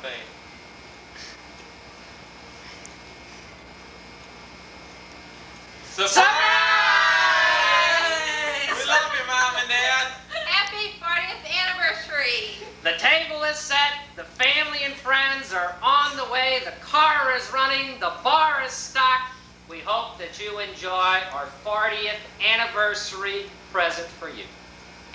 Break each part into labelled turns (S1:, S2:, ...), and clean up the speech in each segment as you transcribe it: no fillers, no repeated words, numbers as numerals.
S1: fate. Surprise! We love you, Mom and Dad.
S2: Happy 40th anniversary.
S3: The table is set, the family and friends are on the way, the car is running, the bar is stocked. We hope that you enjoy our 40th anniversary present for you.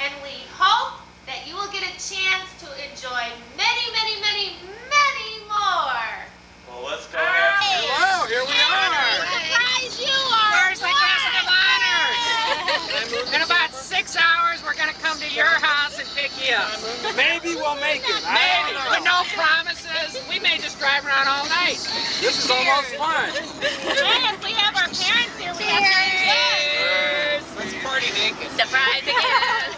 S2: And we hope that you will get a chance to enjoy many, many, many, many more.
S1: Well, let's go ahead.
S4: Hello, here we are.
S2: Surprise you are.
S3: Where's the guest of honor? In about 6 hours, we're going to come to your house and pick you up.
S4: Maybe we'll make it.
S3: Maybe, but no promises. We may just drive around all night.
S4: This is almost fun.
S2: Yes, we have our parents here. We have
S3: Cheers!
S4: Let's party naked.
S2: surprise again.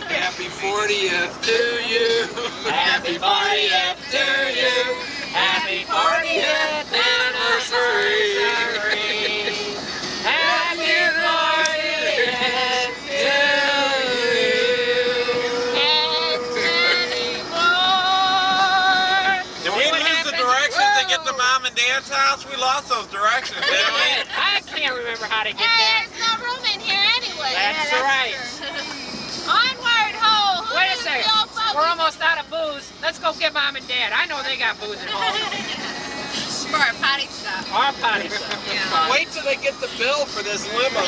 S4: Happy 40th to you.
S3: Happy 40th to you. Happy 40th anniversary. Happy 40th to you.
S2: And many more.
S1: Did we lose the directions to get to Mom and Dad's house? We lost those directions, didn't we?
S3: I can't remember how to get there.
S2: There's no room in here anyway.
S3: That's right.
S2: Onward, ho!
S3: Wait a second. We're almost out of booze. Let's go get Mom and Dad. I know they got booze at home.
S2: For our potty stuff.
S3: Our potty stuff.
S2: Yeah.
S4: Wait till they get the bill for this limo.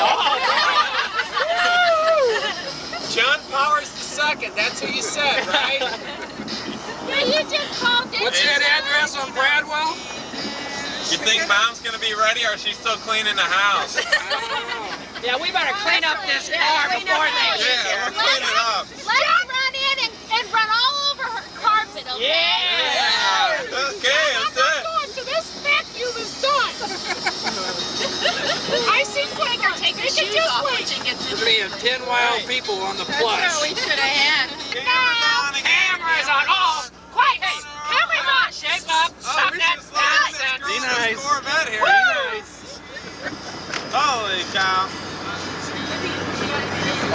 S4: John Powers II, that's who you said, right?
S2: Yeah, you just called it.
S4: What's that address on Bradwell?
S1: You think Mom's going to be ready, or is she still cleaning the house?
S3: Yeah, we better clean up this car before they get
S1: Yeah,
S3: here.
S1: we're cleaning up.
S2: Let's run in and run all over her carpet, okay?
S3: Yeah!
S1: Okay, let's do it.
S2: Going to this vacuum is done. I see Quaker take her shoes off when she gets in.
S4: Me and 10 wild people on the plus.
S2: We should have had.
S1: Camera's on again.
S3: Camera's on. Oh, quiet. Hey, camera's on. Shake up. Stop
S1: we
S3: that
S1: just lost this
S3: nonsense.
S1: girl in
S4: nice.
S1: this Corvette here.
S4: Be nice.
S1: Holy cow.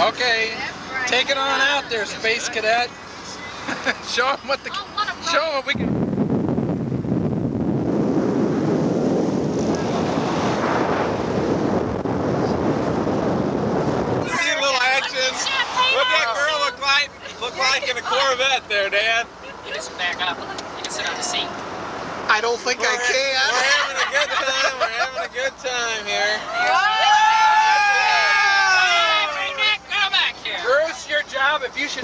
S4: Okay, take it on out there, Space Cadet. Show them what the. Show them we can.
S1: See a little action. What'd that girl look like in a Corvette there, Dad?
S3: You just back up. You can sit on the seat.
S4: I don't think I can.
S1: We're having a good time. We're having a good time here.
S3: Bring that girl back here.
S4: Bruce, your job, if you should.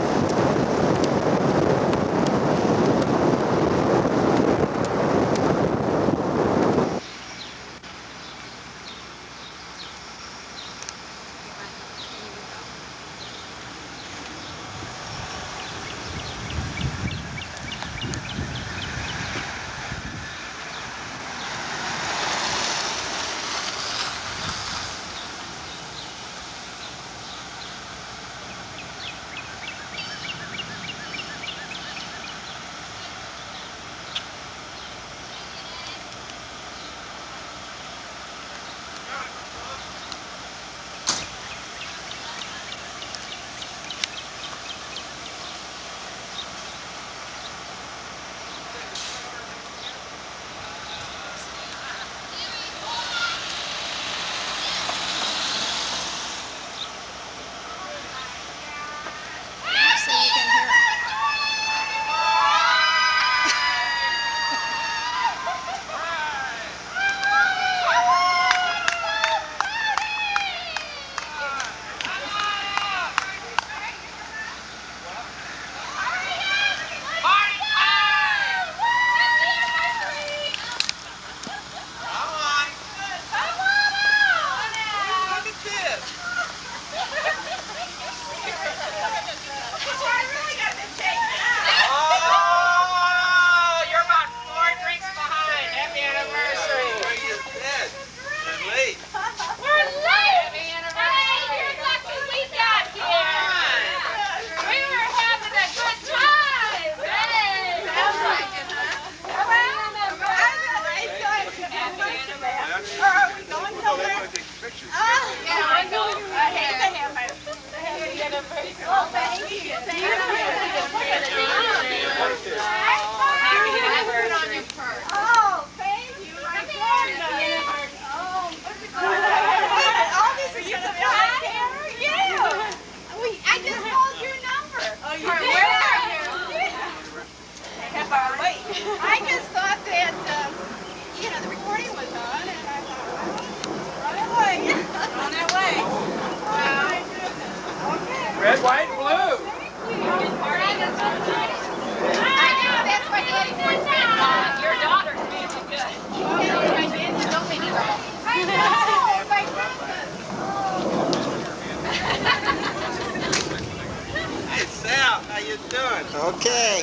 S1: you doing?
S5: Okay.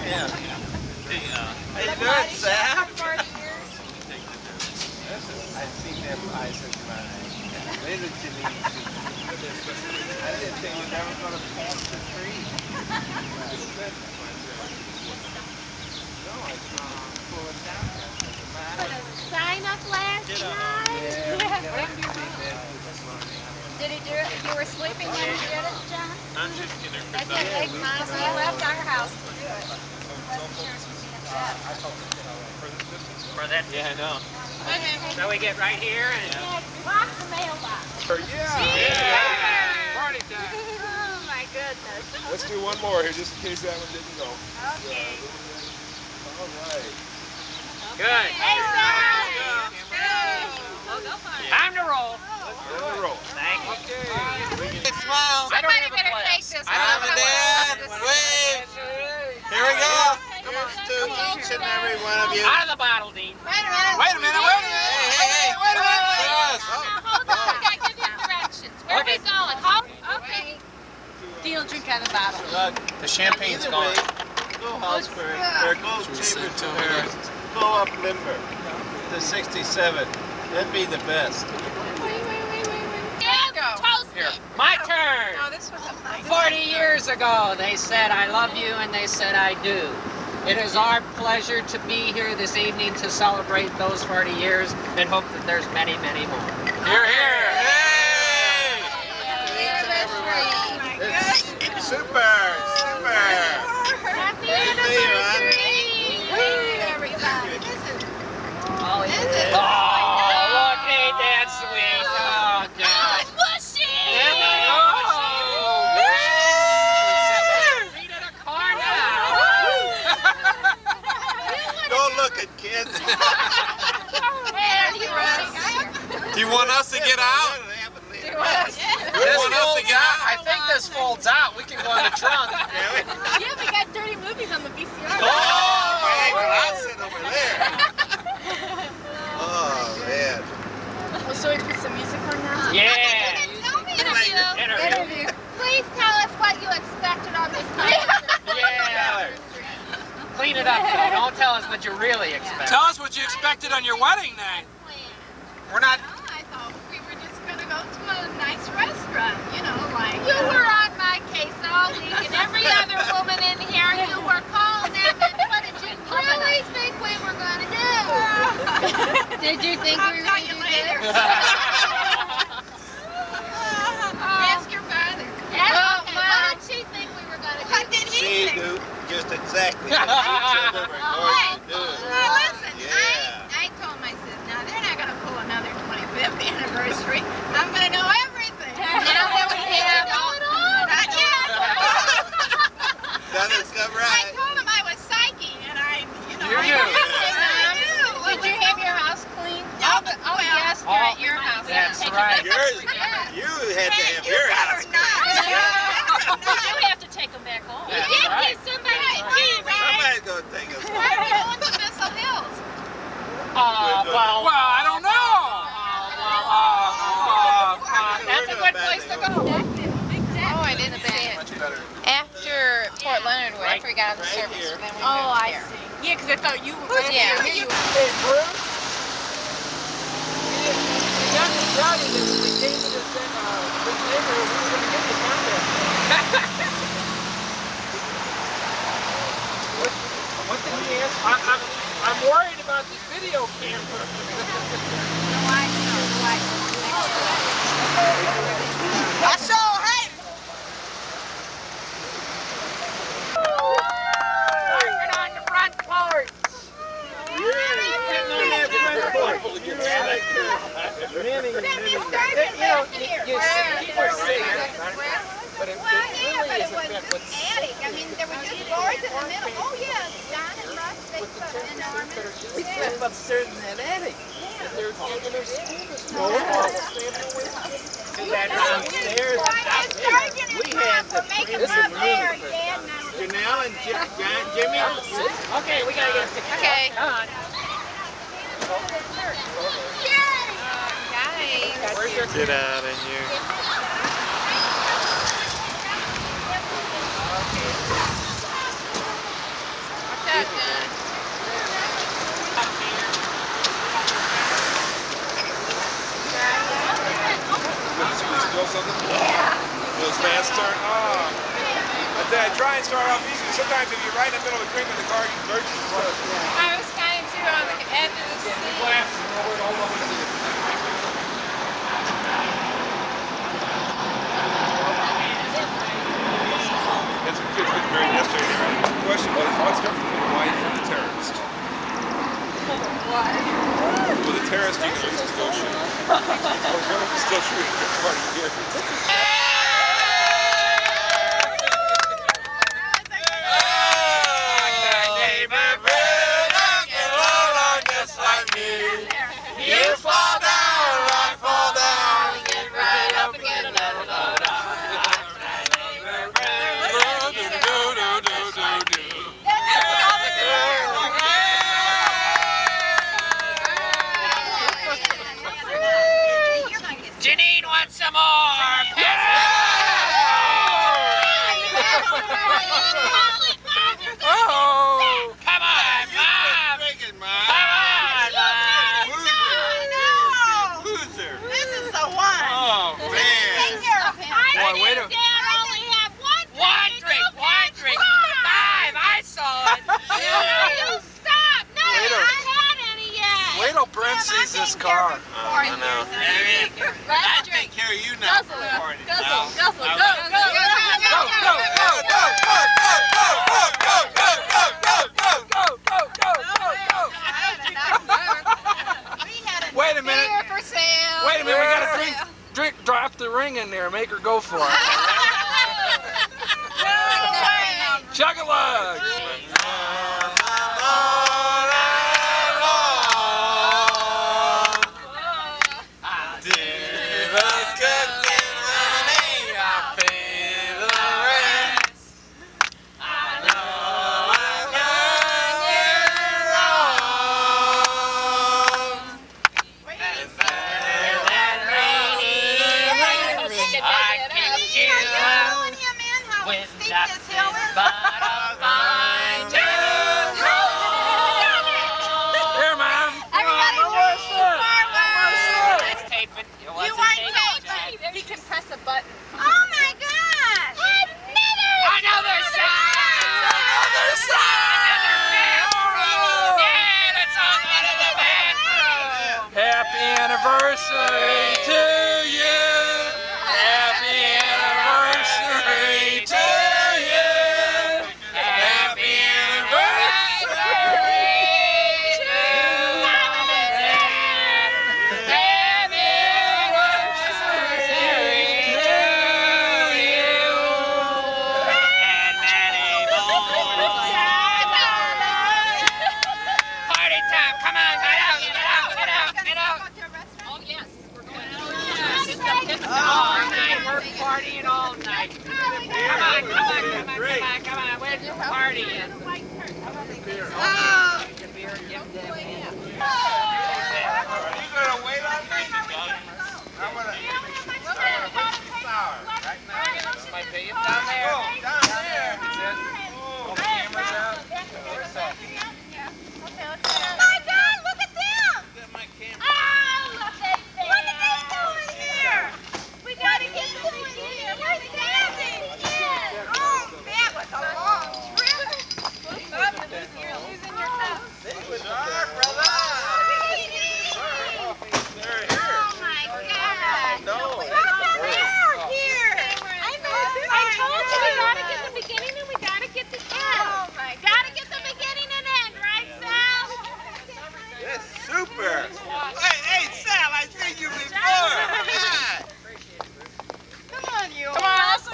S1: Yeah. How you doing, Sam? I've seen them eyes of mine. Where did Jeannine see? I didn't think you were never going to pass the tree. No, I can't pull it down.
S2: Put a sign up last night.
S6: Did he do it? You were sleeping when he did it, John? That's a big mom. He left our house to do it.
S3: For that.
S1: Yeah, I know.
S3: So we get right here and.
S2: Lock the mailbox.
S1: Yeah!
S3: Party time.
S6: Oh my goodness.
S7: Let's do one more here, just in case that one didn't go.
S6: Okay.
S7: All right.
S3: Good.
S2: Hey, Sam.
S3: Time to roll.
S7: On the roll.
S3: Thank you.
S1: Smile.
S6: Somebody better take this.
S1: Mom and Dad, wave. Here we go. Here's to each and every one of you.
S3: Out of the bottle, Dean.
S1: Wait a minute. Hey, wait a minute.
S2: Hold on, I gotta give you directions. Where are we going? Home? Okay.
S6: Deal, drink out of the bottle.
S1: Look,
S3: The champagne's
S1: either
S3: gone.
S1: way, go Hallsburg, or go Chamber to Harris, go up Limber to 67. That'd be the best.
S2: Yeah, toast
S3: Here,
S2: it.
S3: my turn.
S6: Oh, this was a nice
S3: 40 years ago, they said, I love you, and they said, I do. It is our pleasure to be here this evening to celebrate those 40 years and hope that there's many, many more.
S1: Here, here. Hey!
S6: anniversary.
S1: It's super.
S2: Happy
S1: Hey,
S2: anniversary.
S6: Everybody.
S3: Oh, look, ain't that sweet? Oh, God.
S2: Mushy.
S1: Don't look at kids. Do you want us to get out? You want us to get out?
S4: I think this folds out. We can go in the trunk.
S6: Yeah, we got dirty movies on the VCR.
S1: Oh, I'll sit over there. Oh, man.
S6: Well, so we put some music on now?
S3: Yeah.
S2: Interview. Please tell us what you expected on this night.
S3: Yeah. Clean it up, though. Don't tell us what you really expect.
S4: Tell us what you expected on your wedding night. We're not.
S6: I thought we were just going to go to a nice restaurant, you know, like...
S2: You were on my case all week, and every other woman in here, you were calling them, and what did you really think we were going to do?
S6: Did you think we were going to do this? Ask your father.
S2: What did she think we were going to do?
S6: What did he
S1: She
S6: think?
S1: knew just exactly what each of them were going to do.
S6: Now listen,
S1: Yeah.
S6: I told my sis, now they're not going to pull another 25th anniversary. I'm going to know everything.
S2: Now that we have going on.
S6: Not yet.
S1: Doesn't come
S6: I
S1: right.
S6: told him I was psyche, and I, you know.
S4: You do.
S6: I do.
S2: Did you have your house cleaned?
S6: All the guests
S3: are
S6: at your house.
S3: That's right.
S1: You had to have your house.
S6: You have to take them back home.
S2: You did get somebody's key, right?
S1: Somebody's going to take us.
S6: Why are we going to Bissell Hills?
S3: Well,
S4: I don't know.
S3: that's a good place to go.
S6: Oh, I didn't see it.
S1: Much better.
S6: After Fort Leonard, after we got out of the service,
S1: here.
S6: then we moved here.
S8: Yeah, because I thought you were
S6: Yeah.
S4: Hey, Bruce. The youngest brother that came to this neighborhood, we were going to get the contest. What did he ask? I'm worried about the video camera.
S8: I saw, hey!
S3: Parking on the front porch.
S4: But it
S6: Well, yeah, but
S4: really
S6: it
S4: is
S6: was
S4: effect with
S6: just attic. I mean, there were just doors in the middle. Oh, yeah, John and Russ, they put in
S4: we slept upstairs in that attic. And they're taking their school this morning.
S1: Downstairs, we had the premium room. Janelle and Jimmy.
S3: Okay, we gotta get a picture.
S6: Okay.
S3: Come on.
S6: Guys.
S1: Get out of here.
S7: Spill something? Yeah. It's fast turn. I try and start off easy. Sometimes if you're right in the middle of the drink in the car, you lurch and slow.
S6: I was trying to on the edge of the seat.
S7: It's very necessary. The question was, what's different between a wife and a terrorist?
S6: What?
S7: With a terrorist, you can at least still shoot. Still shoot at the party here.
S1: You fall down, I fall down, get right up again, another load up.
S3: Jeannine wants some more.
S1: Oh!
S3: Come on, Mom.
S1: Loser!
S8: This is the one.
S1: Oh, man!
S2: Boy, wait a minute. Dad only have one drink.
S3: Five, I saw it.
S2: You stop. No, I haven't had any yet.
S4: Wait till Brent sees this car.
S1: I know.
S8: Last
S1: I take care of you now.
S8: Guzzle, go.
S4: Wait a minute. Wait a minute, we gotta drop the ring in there, make her go for it. Chug-a-lug! Anniversary to you. Happy anniversary to you. Happy anniversary to you. Happy anniversary to you. And many more. Party time. Come on, get out. All night, we're partying all night. Come on. Where's your partying?
S1: Are you gonna wait on me? I'm gonna sour right now.
S4: This might pay you down there.
S1: Oh, down there.
S4: That's it. All the cameras out. Where's that?
S2: My God, look at them!
S1: Get my camera.
S2: Oh, look at them! What are they doing here? We gotta get them in here. We're standing here. Oh, that was a long trip. Losing your house.
S1: Sure, brother. They're here.
S2: Oh my God!
S1: No.
S2: They're here. I told you we gotta get the beginning and we gotta get the end. Oh my God! Gotta get the beginning and end, right, Sal?
S1: That's super. Hey, Sal, I've seen you before.
S8: Come on, you.
S6: Come on, let's go.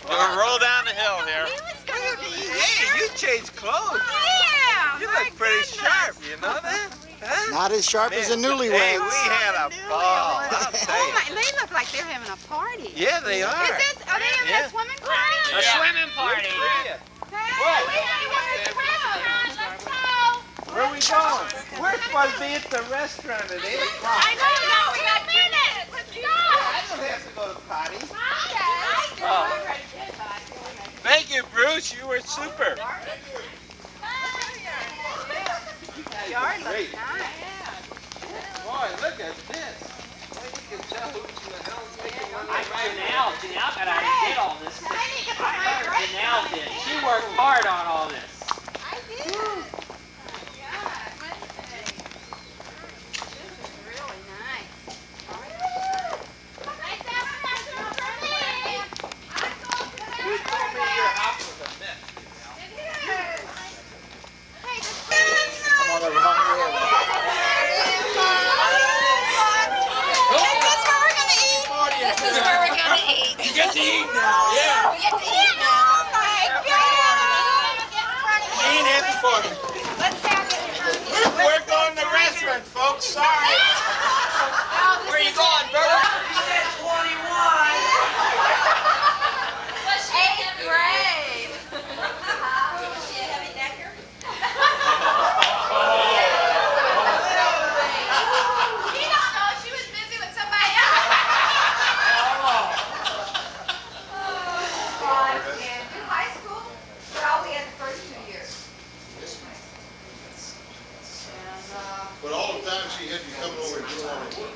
S1: We'll roll down the hill here.
S8: Hey,
S1: Hey, you changed clothes.
S2: Yeah!
S1: You look pretty sharp, you know that? Huh?
S5: Not as sharp as the newlyweds.
S1: Hey, we had a ball. I'll tell
S8: Oh
S1: you.
S8: my, they look like they're having a party.
S1: Yeah, they are.
S8: Are they having
S1: Yeah.
S8: a swimming party?
S3: A swimming party.
S2: Hey, we have a restaurant. Let's go.
S1: Where are we going? We're supposed to be at the restaurant at 8 o'clock.
S2: I know, we got minutes. Let's go.
S1: I don't have to go to potty. Thank you, Bruce. You were super. Great. Boy, look at this. Well, you can tell who the hell's making money.
S3: Jeannine got out and did all this. Jeannine did. She worked hard on all this.
S8: I did. This is really nice.
S1: You told me your house was a mess.
S6: This is where we're gonna eat.
S7: You get to eat now, yeah.
S6: We get to eat now. Oh my God.
S1: Jean, happy for you.
S6: Let's have it.
S1: We're going to the restaurant, folks. Sorry.
S3: Where are you going, Bert?
S6: Eighth grade. Was she a heavy necker?
S2: She don't know. She was busy with somebody else.
S6: And in high school, well, we had the first 2 years. And,
S5: But all the time she had you coming over and doing all the work.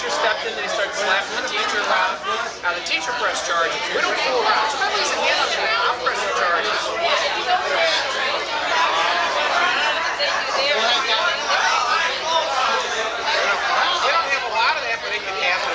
S4: teacher stepped in and he started slapping the teacher around. Now the teacher pressed charges. We don't fool around. Somebody lays a hand on me, I'm pressing charges. They don't have a lot of that, but they can have it.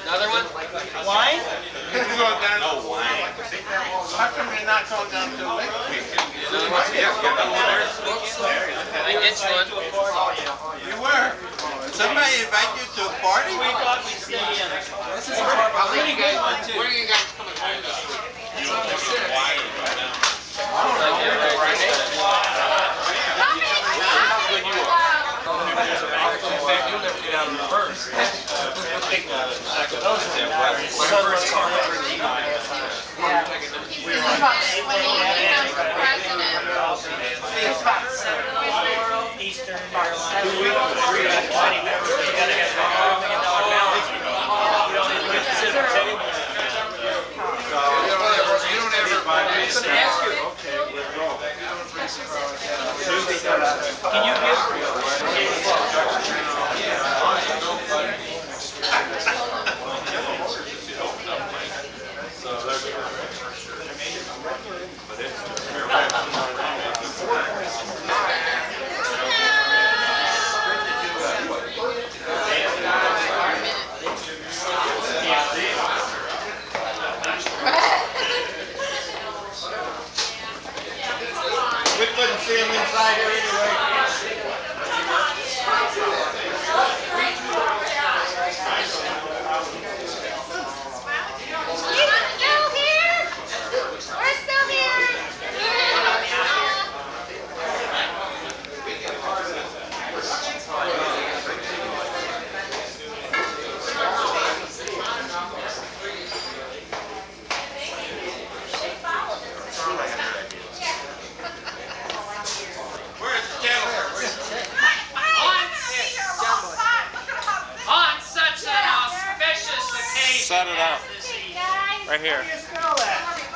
S3: Another one?
S1: Wine?
S7: No wine.
S1: How come you're not going down to the lake?
S3: Another one? I ditched one.
S1: You were. Somebody invite you to a party?
S3: Where are you guys coming home to?
S1: Eastern, 2 weeks, 3 weeks, 20 members. You gotta have $1 million balance.
S7: Can you give?
S1: We couldn't see him inside here anyway.
S3: On such an auspicious occasion
S7: Set it up.
S3: as this evening,
S7: Right here.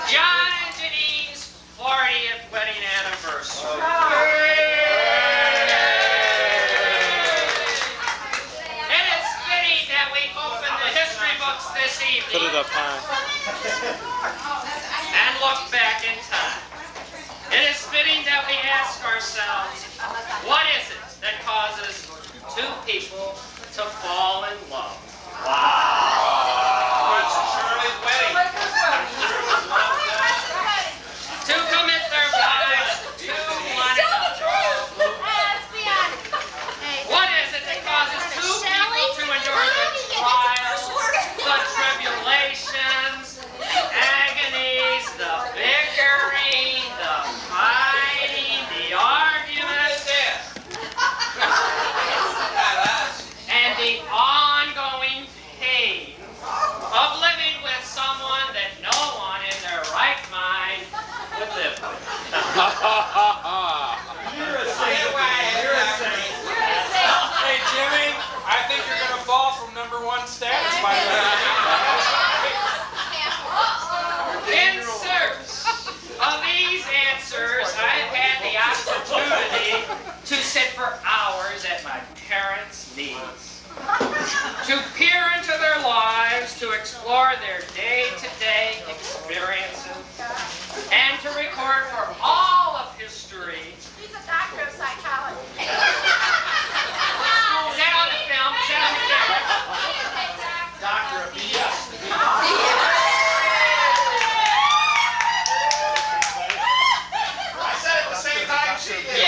S3: John and Jeannine's 40th wedding anniversary. It is fitting that we open the history books this
S7: Put
S3: evening
S7: it up high.
S3: and look back in time. It is fitting that we ask ourselves, what is it that causes two people to fall in love? To commit their lives to one another. What is it that causes two people to endure the trials, the tribulations, the agonies, the bickering, the fighting, the arguments, and the ongoing pain of living with someone that no one in their right mind would live with?
S7: Hey, Jimmy, I think you're going to fall from #1 status by the
S3: In search of these answers, I've had the opportunity to sit for hours at my parents' knees, to peer into their lives, to explore their day-to-day experiences, and to record for all of history.
S2: He's a doctor of psychology.
S3: Is that on the film? Is that on the camera?
S1: Doctor of BS. I said it the same time she did.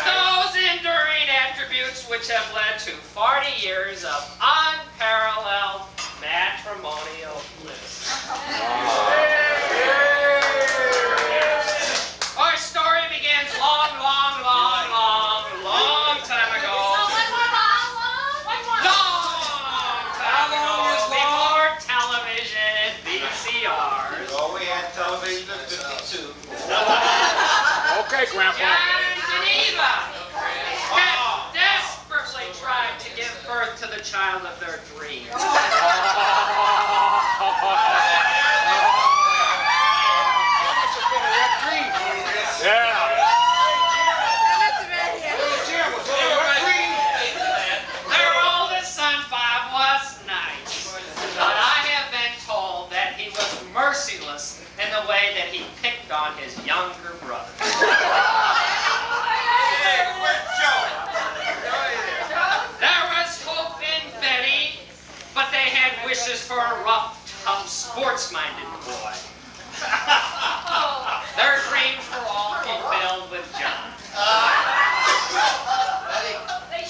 S3: Those enduring attributes which have led to 40 years of unparalleled matrimonial bliss. Our story begins long time ago. Before television and VCRs.
S1: Oh, we had television at 52.
S7: Okay, Grandpa.
S3: John and Geneva had desperately tried to give birth to the child of their dreams. Their oldest son, Bob, was nice, but I have been told that he was merciless in the way that he picked on his younger brother.
S1: Hey, where's Joe?
S3: There was hope in Betty, but they had wishes for a rough, tough, sports-minded boy. Their dreams were all fulfilled with John.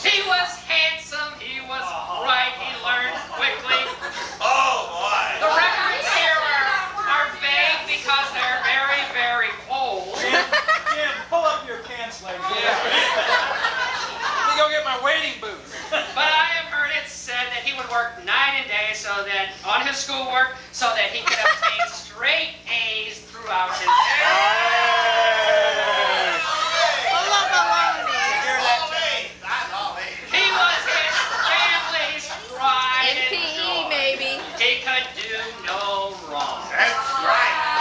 S3: He was handsome, he was bright, he learned quickly.
S1: Oh, boy.
S3: The records here are vague because they're very, very old.
S7: Jim, pull up your pants leg. Let me go get my wading boots.
S3: But I have heard it said that he would work night and day so that on his schoolwork so that he could obtain straight A's throughout his He was his family's pride and joy.
S6: maybe.
S3: He could do no wrong.
S1: That's right.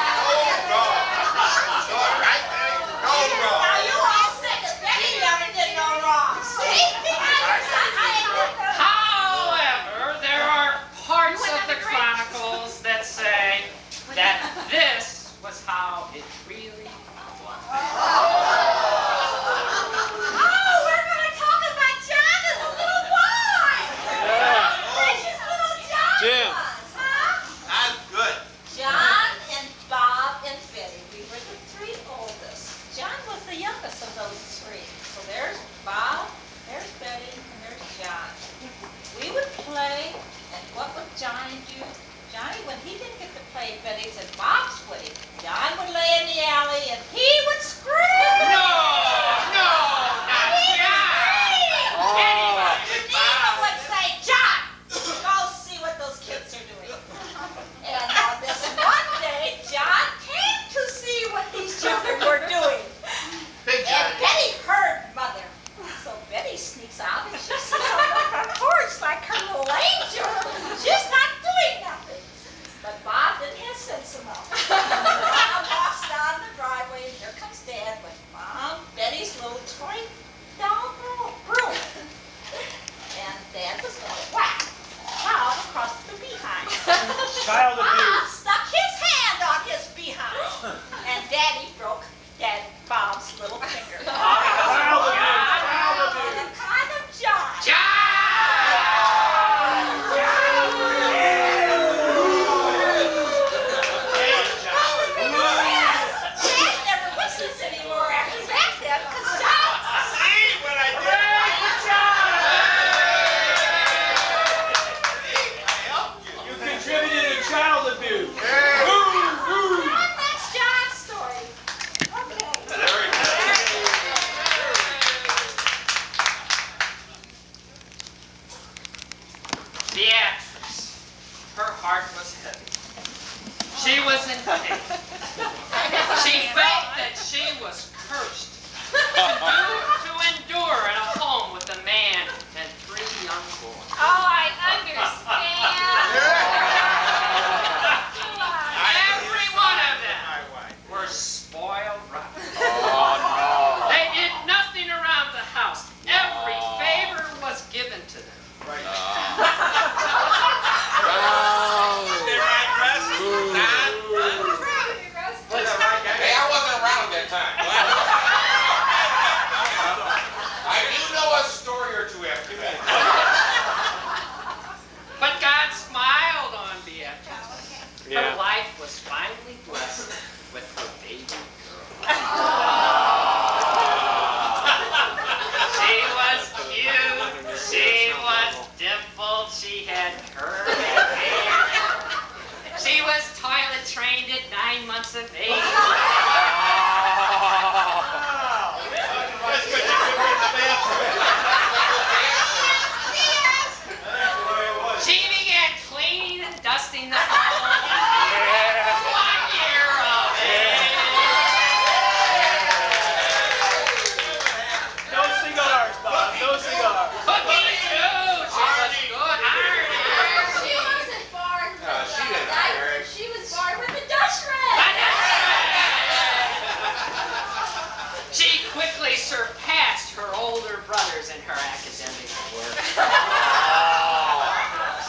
S3: failures in her academic work.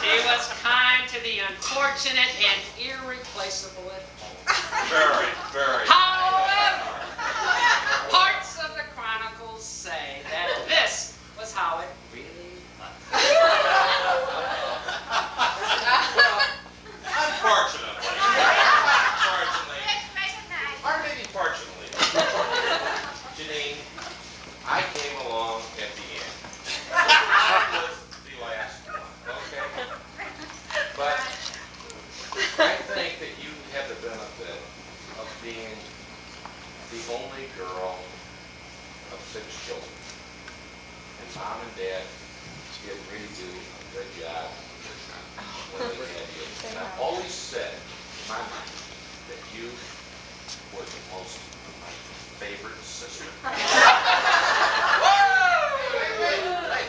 S3: She was kind to the unfortunate and irreplaceable at home.
S7: Very, very.
S3: However, parts of the chronicles say that this was how it really was.
S7: Well, unfortunately, or maybe fortunately, Jeannine, I came along at the end. I was the last one, okay? But I think that you had the benefit of being the only girl of 6 children. And Mom and Dad did really do a good job when they had you. And I've always said in my mind that you were the most of my favorite sister.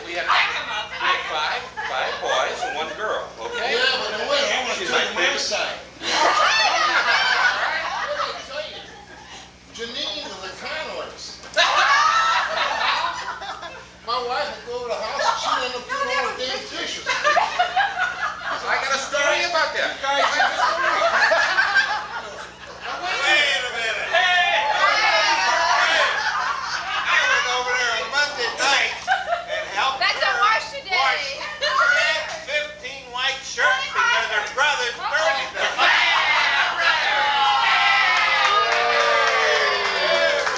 S7: We have 5 boys and 1 girl, okay?
S5: Yeah, but wait, I want to
S7: She's
S5: tell
S7: my
S5: you my
S7: favorite.
S5: side. Jeannine is a con artist. My wife would go to the house and she'd end up doing all the damn dishes.
S7: I got a story about that.
S5: Guys, I just
S1: Wait a minute. Hey! I went over there on Monday night and helped
S6: That's a
S1: her
S6: wash today.
S1: wash 15 white shirts because her brother's dirty them.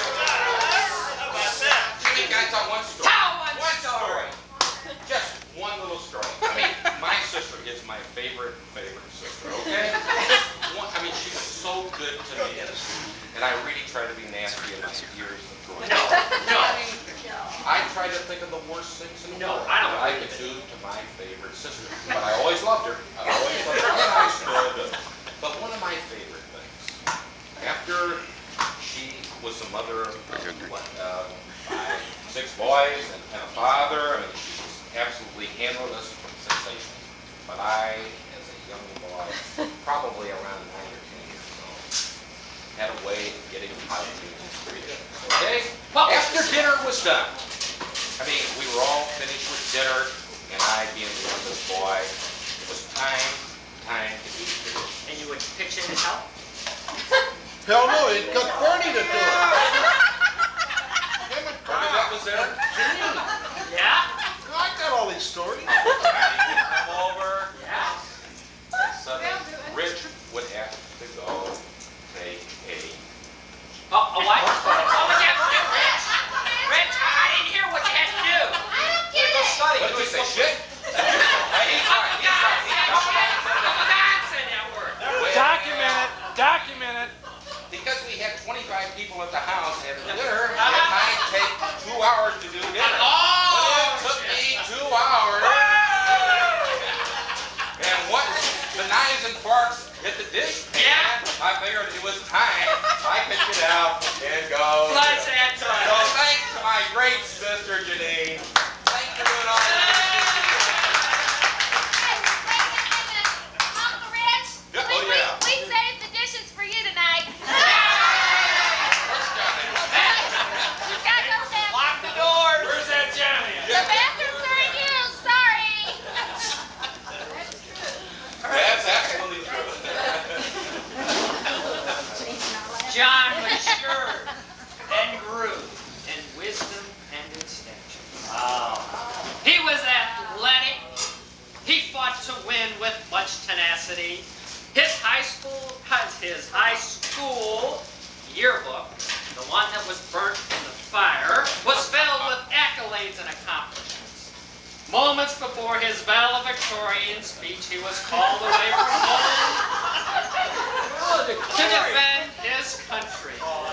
S1: How about that?
S7: Jeannine, can I tell one story?
S3: Tell one
S7: story. Just one little story. I mean, my sister is my favorite sister, okay? Just one, I mean, she was so good to me. And I really try to be nasty in my years of growing up.
S3: No.
S7: I try to think of the worst things in the
S3: No,
S7: world
S3: I don't
S7: that I
S3: believe
S7: could
S3: it.
S7: do to my favorite sister. But I always loved her. And I still do. But one of my favorite things, after she was the mother of 6 boys and a father, I mean, she just absolutely handled us from sensation. But I, as a young boy, probably around 9 or 10 years old, had a way of getting out of doing creation. Okay?
S3: Well,
S7: After dinner was done, I mean, we were all finished with dinner, and I, being the youngest boy, it was time to eat dinner.
S3: And you would pitch in and help?
S5: hell no, he'd got Bernie to do it.
S7: Bernadette was there.
S3: Yeah?
S5: No, I got all these stories.
S7: Come over.
S3: Yeah.
S7: And suddenly, Rich would have to go take a.
S3: Oh, what? What would you have to do, Rich? Rich, I didn't hear what you had to do.
S7: What did you say, shit? He's right.
S3: Uncle Don said that word.
S4: Document it.
S7: Because we had 25 people at the house having dinner, it might take 2 hours to do dinner. But it took me 2 hours. And once the knives and forks hit the dish pan, I figured it was time I could get out and go.
S3: Let's add to
S7: So
S3: it.
S7: thanks to my great sister, Jeannine. Thanks for doing all that.
S2: Uncle Rich,
S7: Yeah, oh, yeah.
S2: we saved the dishes for you tonight. You gotta go down.
S3: Lock the doors. Where's that Johnny?
S2: The bathrooms are in use, sorry.
S7: That's absolutely true.
S3: John matured and grew in wisdom and in stature. He was athletic. He fought to win with much tenacity. His high school yearbook, the one that was burnt in the fire, was filled with accolades and accomplishments. Moments before his valedictorian speech, he was called away from home to defend his country.
S6: How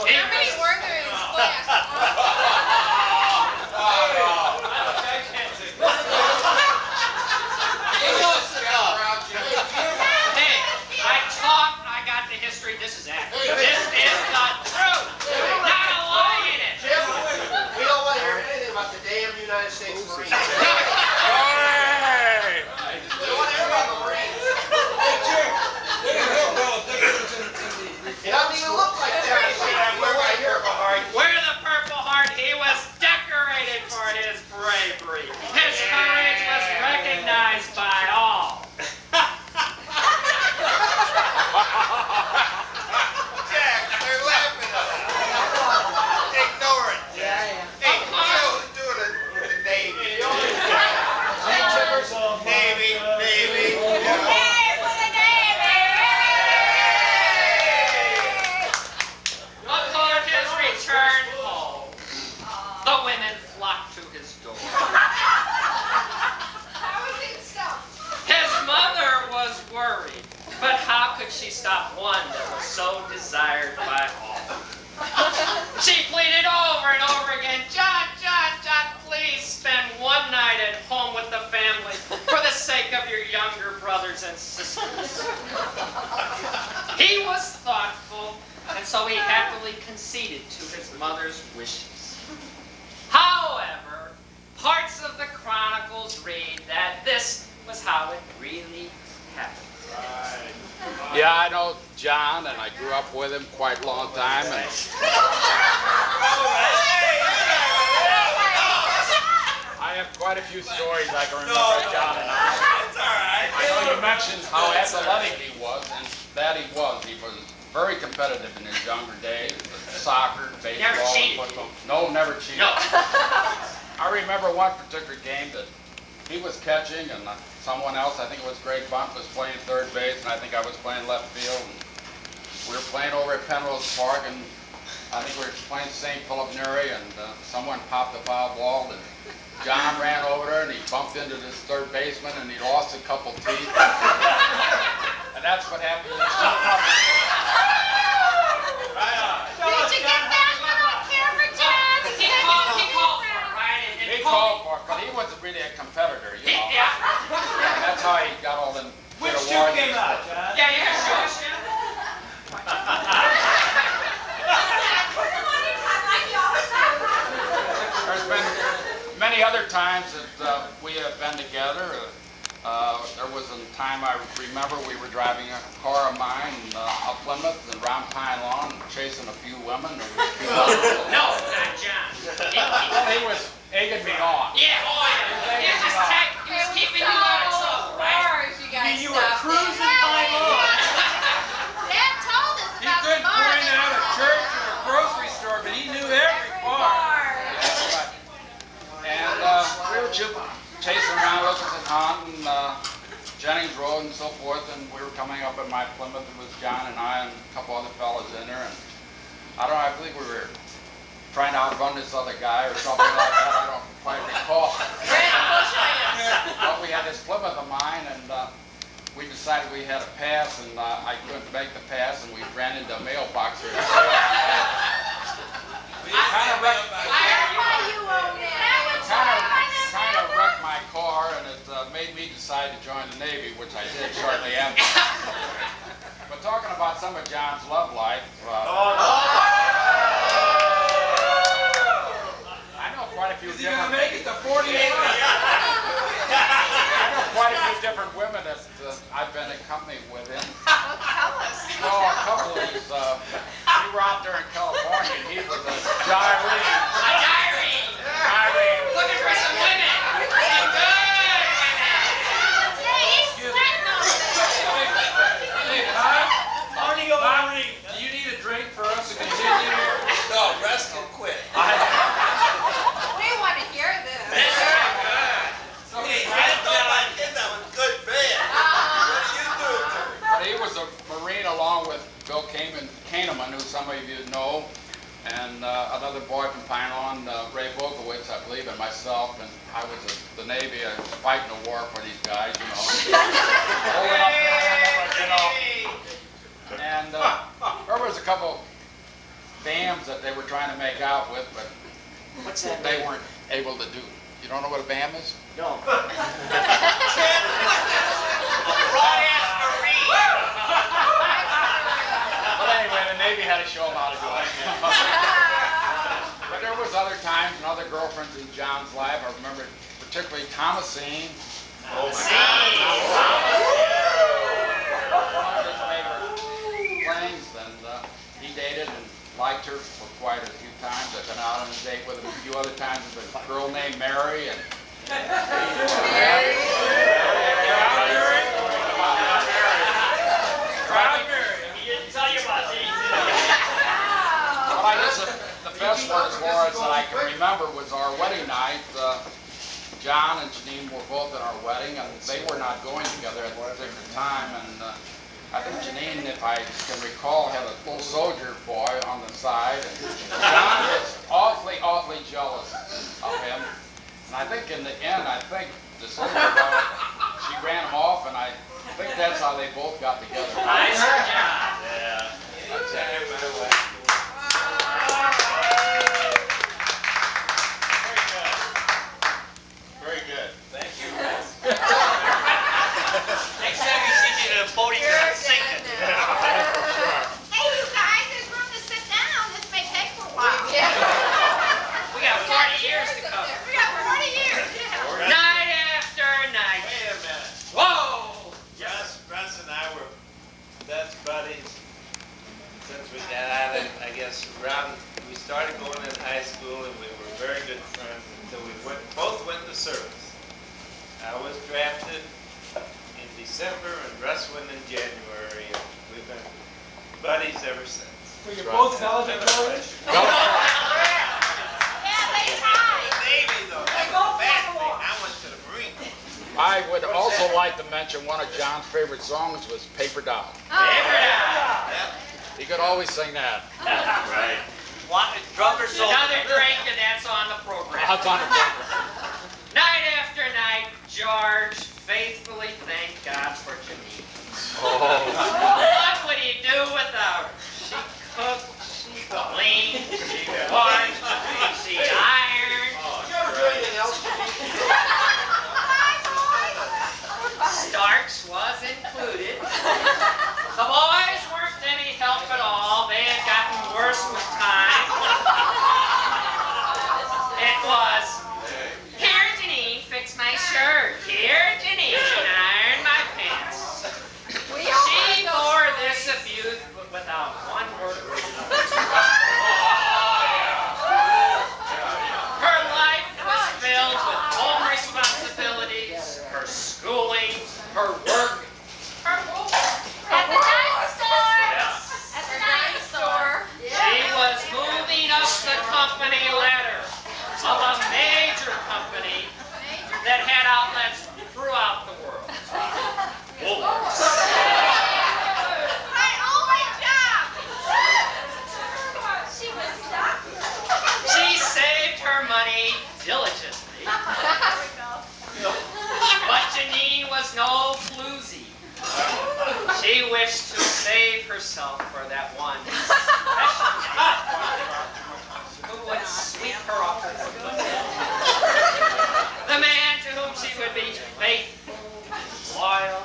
S6: many were there in his class?
S3: Hey, I taught, I got the history. This is accurate. This is the truth. Not a lie in it.
S9: We don't want to hear anything about the damn United States Marines. We don't want to hear about the Marines. It doesn't even look like that.
S3: Wear the Purple Heart. He was decorated for sake of your younger brothers and sisters. He was thoughtful, and so he happily conceded to his mother's wishes. However, parts of the chronicles read that this was how it really happened.
S4: Yeah, I know John, and I grew up with him quite a long time. And I have quite a few stories I can remember of John and I.
S1: It's all right.
S4: I know you mentioned how athletic he was, and that he was. He was very competitive in his younger days. Soccer, baseball,
S3: Never cheated.
S4: football. No, never cheated.
S3: No.
S4: I remember one particular game that he was catching, and someone else, I think it was Greg Bunt, was playing third base, and I think I was playing left field. And we were playing over at Penrose Park, and I think we were playing St. Philip Neri, and someone popped a foul ball, and John ran over there, and he bumped into this third baseman, and he lost a couple teeth. And that's what happened.
S2: Did you get that one on camera, John?
S3: He called for it, right?
S4: He called for it, but he wasn't really a competitor, you know.
S3: Yeah.
S4: And that's how he got all them.
S1: Which two came out, John?
S3: Yeah, sure.
S4: There's been many other times that we have been together. There was a time I remember we were driving a car of mine up Plymouth and around Pine Lawn, chasing a few women.
S3: No, not John.
S4: He was egging me on.
S3: Yeah, He was keeping you out of trouble, right?
S1: You were cruising Pine Lawn.
S2: Dad told us
S1: He
S2: about the
S1: couldn't
S2: bar.
S1: point out a church or a grocery store, but he knew every bar.
S4: And we were chasing around looking at hunting, Jennings Road and so forth, and we were coming up at my Plymouth. It was John and I and a couple other fellas in there, and I don't know, I believe we were trying to outrun this other guy or something like that. I don't quite recall. But we had this Plymouth of mine, and we decided we had a pass, and I couldn't make the pass, and we ran into a mailbox. Kind of wrecked my car, and it made me decide to join the Navy, which I did shortly after. But talking about some of John's love life, I know quite a few different.
S1: Make it to 48.
S4: I know quite a few different women that I've been in company with him. Oh, a couple of these. We were out there in California, and he was a diarrhea.
S3: A diary! Looking for some women! Some good women!
S2: He's sweating on
S1: Do you need a drink for us to continue here?
S5: No, rest and quit.
S8: We want to hear this.
S5: Hey, I told my kid that was good bed. What do you do?
S4: But he was a Marine along with Bill Kahneman, who some of you know, and another boy from Pine Lawn, Ray Bokowitz, I believe, and myself. And I was at the Navy. I was fighting a war for these guys, you know. Holding up their hand, you know. And there was a couple BAMs that they were trying to make out with, but
S3: What's that?
S4: they weren't able to do. You don't know what a BAM is?
S3: No.
S4: But anyway, the Navy had to show them how to do it. But there was other times and other girlfriends in John's life. I remember particularly Thomasine. One of his favorite things, and he dated and liked her for quite a few times. I've been out on a date with him a few other times with a girl named Mary. And But I guess the best one as far as that I can remember was our wedding night. John and Jeannine were both at our wedding, and they were not going together at that particular time. And I think Jeannine, if I can recall, had a little soldier boy on the side. And John was awfully jealous of him. And I think in the end, the soldier boy, she ran him off, and I think that's how they both got together.
S3: Nice job.
S4: Yeah, that's it.
S7: Very good.
S1: Thank you. we started going in high school and we were very good friends until we both went to service. I was drafted in December and Russ went in January, and we've been buddies ever since.
S10: Were you both valedictorian?
S2: Yeah, they tied.
S5: Navy though, that's the bad thing. I went to the Marine.
S4: I would also like to mention one of John's favorite songs was Paper Doll. He could always sing that.
S5: Right. Want a drunk or so?
S3: Another drink and that's on the program.
S4: That's on the program.
S3: Night after night, George faithfully thanked God for Jeannine. What would he do without her? She cooked, she cleaned, she washed, she ironed.
S9: Did you ever do anything else?
S3: Starks was included. The boys weren't any help at all. They had gotten worse with time. It was, here, Jeannine, fix my shirt. Here, Jeannine, iron my pants. She bore this abuse without one word. Her life was filled with home responsibilities, her schooling, her work, her movement.
S2: At the dinosaur. At the dinosaur.
S3: She was moving up the company ladder of a major company that had outlets throughout the world. Woolworths.
S2: My only job. She was stuck.
S3: She saved her money diligently, but Jeannine was no floozy. She wished to save herself for that one who would sweep her off the hook. The man to whom she would be faithful, loyal.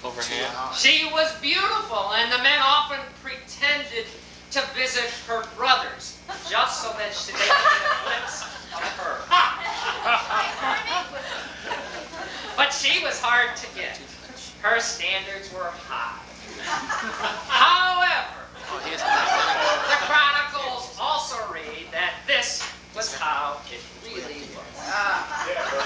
S4: Overhand.
S3: She was beautiful, and the men often pretended to visit her brothers just so that they could get a glimpse of her. But she was hard to get. Her standards were high. However, the chronicles also read that this was how it really was.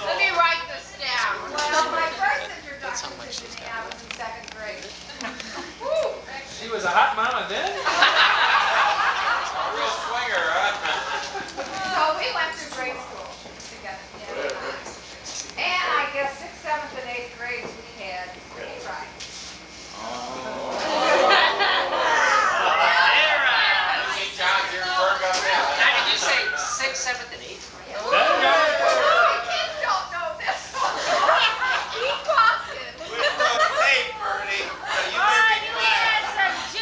S8: Let me write this down. Well, my first introduction to Jeannine, I was in 2nd grade. Woo!
S10: She was a hot mama then?
S5: Real swinger, huh?
S8: So we went through grade school together. And I guess 6th, 7th, and 8th grades we had a ride.
S5: John, you're Virgo now.
S3: Now, did you say 6th, 7th, and 8th?
S8: Kids don't know this one. He walked it.
S5: We're on tape, Bertie. So you better be quiet.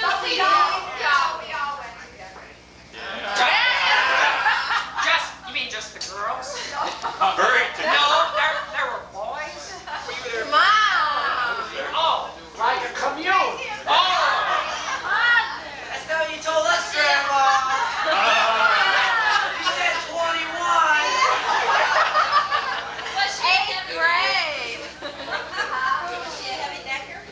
S8: But we all went together.
S3: You mean just the girls?
S5: Bertie,
S3: No, there were boys.
S8: Mom!
S3: Oh,
S10: Like a commune.
S9: That's not what you told us, Grandma. You said 21.
S2: Was she
S8: 8th grade.
S2: Was she a heavy necker?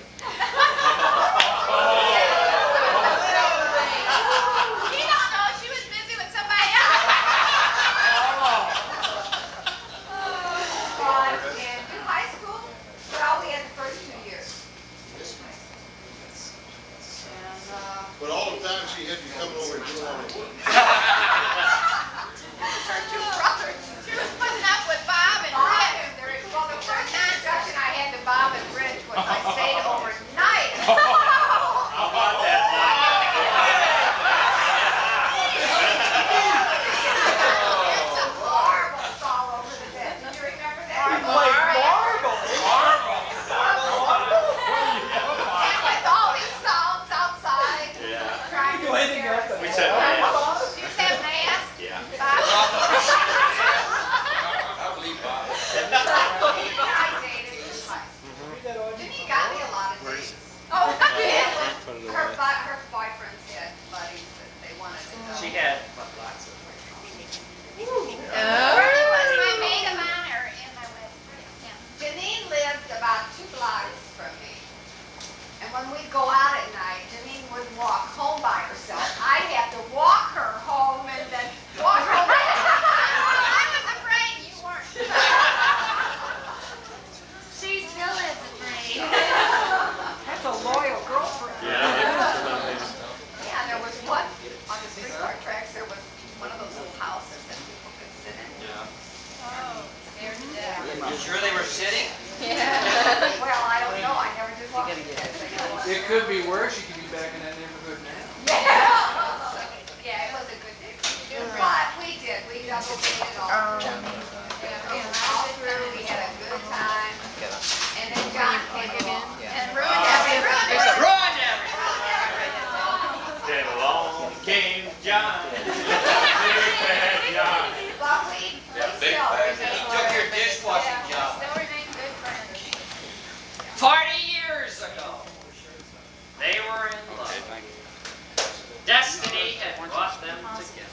S8: She don't know. She was busy with somebody else. And in high school, well, we had the first 2 years. And,
S11: But all the time she had you coming over and doing all the work.
S8: her 2 brothers. She was putting up with Bob and Rich. Well, the first introduction I had to Bob and Rich was I stayed overnight. Marbles all over the bed. Did you remember that? And with all these sounds outside. Trying to
S10: Waiting
S8: scare
S10: at the
S8: us.
S1: We said dance.
S3: had lots of
S8: Courtney was my maid of honor in my wedding. Jeannine lived about 2 blocks from me. And when we'd go out at night, Jeannine wouldn't walk home by herself. I'd have to walk her home and then walk her back. I was afraid you weren't.
S6: She still is afraid.
S8: That's a loyal girlfriend. Yeah, there was one on the streetcar tracks. There was one of those little houses that people could sit in. Oh, scared to death.
S9: You sure they were sitting?
S8: Yeah. Well, I don't know. I never did walk in that thing.
S10: It could be worse. You could be back in that neighborhood now.
S8: Yeah, it was a good day. But we did. We double dated all through. We had a good time. And then John came along and ruined everything.
S3: ruined everything.
S1: Then along came John. Big bad John.
S8: But we still remained
S9: Took your dishwashing job.
S8: still remained good friends.
S3: 40 years ago, they were in love. Destiny had brought them together.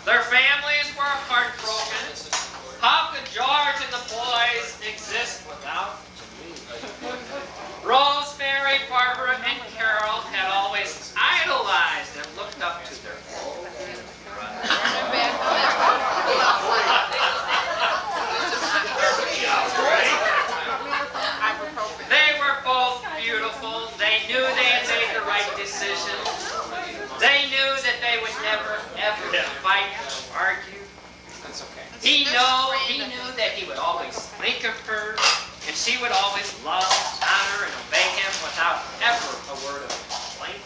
S3: Their families were heartbroken. How could George and the boys exist without Jeannine? Rosemary, Barbara, and Carol had always idolized and looked up to their old They were both beautiful. They knew they had made the right decision. They knew that they would never, ever fight or argue.
S4: That's okay.
S3: He knew that he would always think of her, and she would always love, honor, and obey him without ever a word of complaint.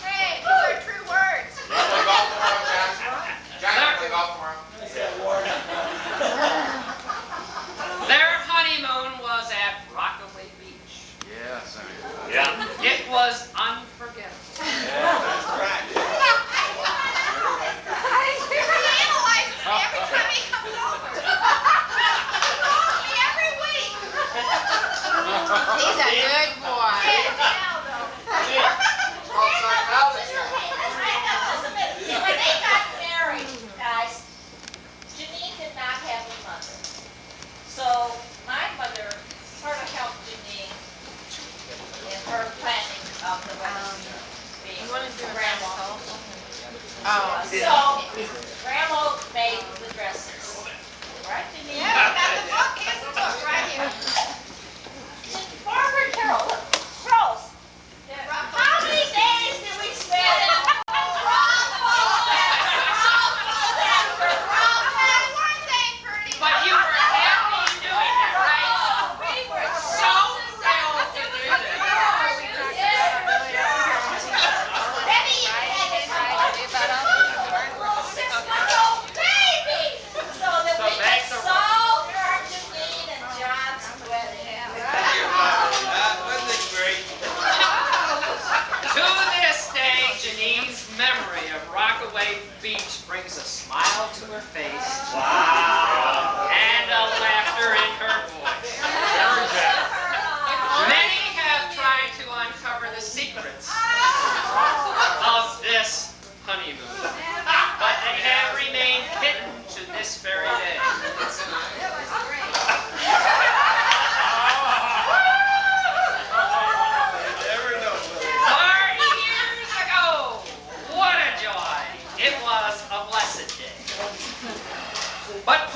S8: Hey, those are true words.
S4: You play golf tomorrow, John? John, you play golf tomorrow?
S3: Their honeymoon was at Rockaway Beach.
S4: Yes, I mean.
S1: Yeah.
S3: It was unforgettable.
S5: That's right.
S8: He analyzes me every time he comes over. He calls me every week.
S6: He's a good boy.
S2: When they got married, guys, Jeannine did not have a mother. So my mother sort of helped Jeannine in her planning of the wedding. Being grandma. So grandma made the dresses. Right, Jeannine?
S8: Yeah, we got the book. Here's the book right here.
S2: Barbara and Carol, look, Rose. How many days did we spend in
S3: But you were happy doing it, right?
S2: we were
S3: So thrilled to do that.
S2: Then he even had to come up with a little 6-month-old baby, so that we could solve our Jeannine and John's wedding.
S5: Wasn't it great?
S3: To this day, Jeannine's memory of Rockaway Beach brings a smile to her face.
S1: Wow.
S3: And a laughter in her voice. Many have tried to uncover the secrets of this honeymoon, but they have remained hidden to this very day.
S5: Never know.
S3: 40 years ago! What a joy! It was a blessed day. But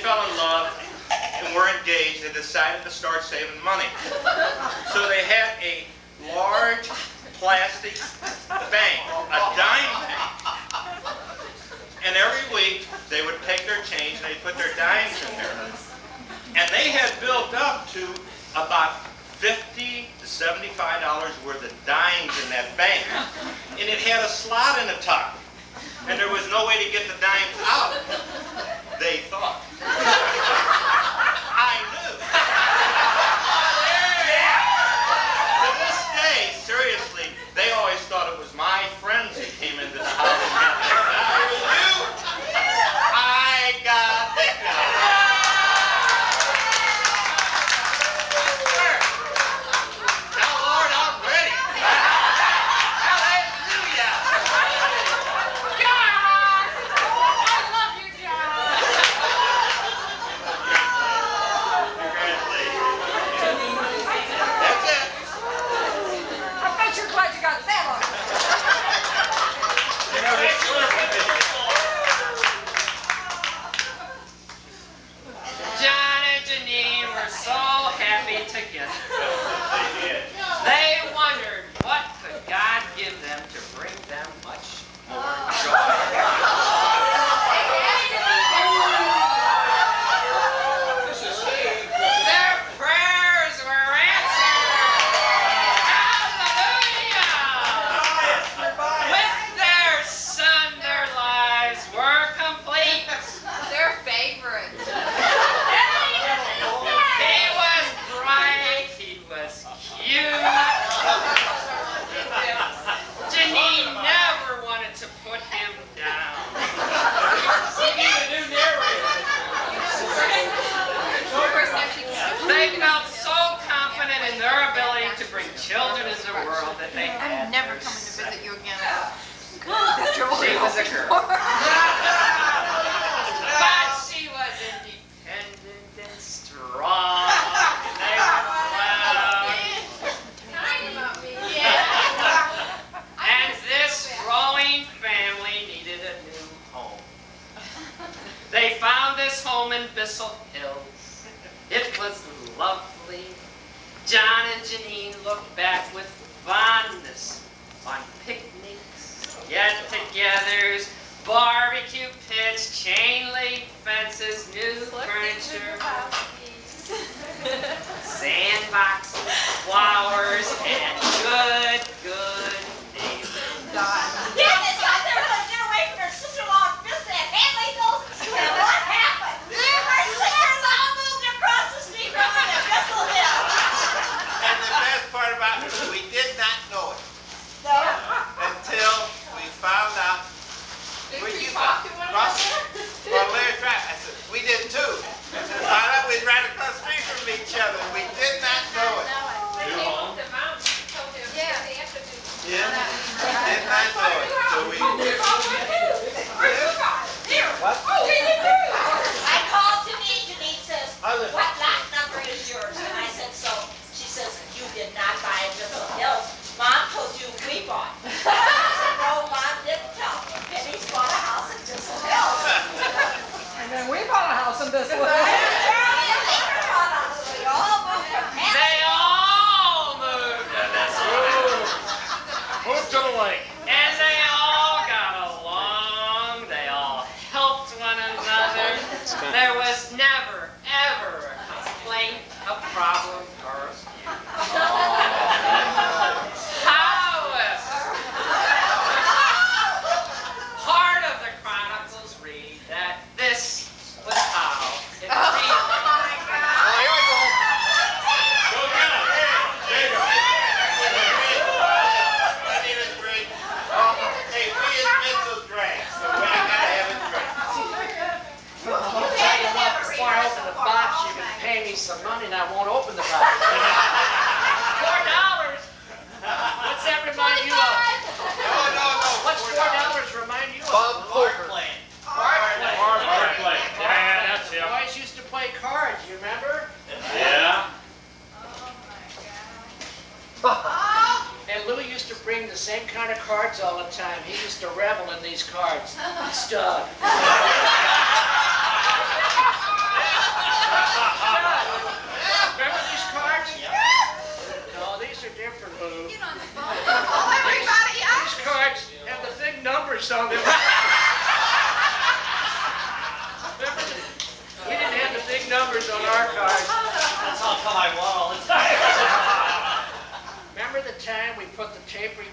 S7: fell in love and were engaged, they decided to start saving money. So they had a large plastic bank, a dime bank. And every week they would take their change and they'd put their dimes in there. And they had built up to about $50 to $75 worth of dimes in that bank. And it had a slot in the top. And there was no way to get the dimes out. They thought. I knew. To this day, seriously, they always thought it was my friends who came into the house and got their dimes. I got the dimes.
S3: John and Jeannine were so happy together. They wondered what could God give them to bring them much more joy. Their prayers were answered. Hallelujah! With their son, their lives were complete.
S8: Their favorite.
S3: He was bright, he was cute. Jeannine never wanted to put him down. They felt so confident in their ability to bring children into the world that they had.
S6: I'm never coming to visit you again.
S3: She was a girl. But she was independent and strong. They were proud. And this growing family needed a new home. They found this home in Bissell Hills. It was lovely. John and Jeannine looked back with fondness on picnics, get-togethers, barbecue pits, chain-link fences, new furniture, sandboxes, flowers, and good neighbors.
S2: Yeah, this guy there was get away from her sister-in-law and visit at Hanley Hills. And what happened? Her sister-in-law moved across the street from me at Bissell Hill.
S5: And the best part about it, we did not know it
S2: No.
S5: until we found out.
S8: Did
S5: Where
S8: we
S5: you
S8: talk to
S5: from?
S8: one
S5: Cross-
S8: another?
S5: Well, Larry Drive. I said, we did too. And then found out we was right across the street from each other. We did not know it. Yeah. Did not know it. So we.
S2: I called Jeannine. Jeannine says, what lot number is yours? And I said, so. She says, you did not buy it Bissell Hills. Mom told you we bought. I said, no, Mom didn't tell me. Denny's bought a house in Bissell Hills.
S12: And then we bought a house in this one.
S2: We all moved from Hanley.
S3: They all moved to this one.
S10: Move to the lake.
S3: And they all got along. They all helped one another. There was never, ever a complaint, a problem, or a feud. However, part of the chronicles read that this was how it really.
S5: My name is Greg. Hey, we is Bissell Drive, so I gotta have it right.
S12: Before I open the box, you can pay me some money and I won't open the box.
S3: $4. What's that remind you of?
S5: No.
S12: What's $4 remind you of?
S5: Park plan.
S10: Yeah, that's it.
S12: Boys used to play cards, you remember?
S10: Yeah.
S12: And Lou used to bring the same kind of cards all the time. He used to revel in these cards. Stud.
S5: Yeah,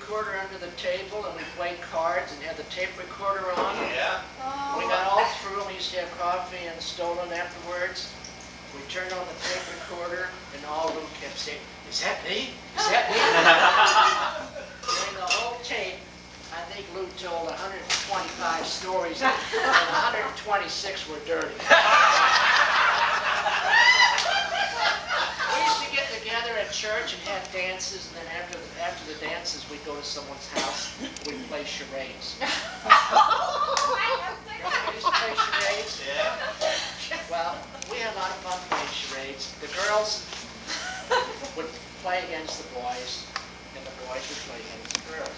S12: recorder under the table and we played cards and had the tape recorder on.
S5: Yeah.
S12: We got all through and we used to have coffee and stolen afterwards. We turned on the tape recorder and all Lou kept saying, "Is that me? Is that me?" During the whole tape, I think Lou told 125 stories and 126 were dirty. We used to get together at church and have dances, and then after the dances, we'd go to someone's house and we'd play charades. We used to play charades.
S5: Yeah.
S12: Well, we had a lot of fun playing charades. The girls would play against the boys, and the boys would play against the girls.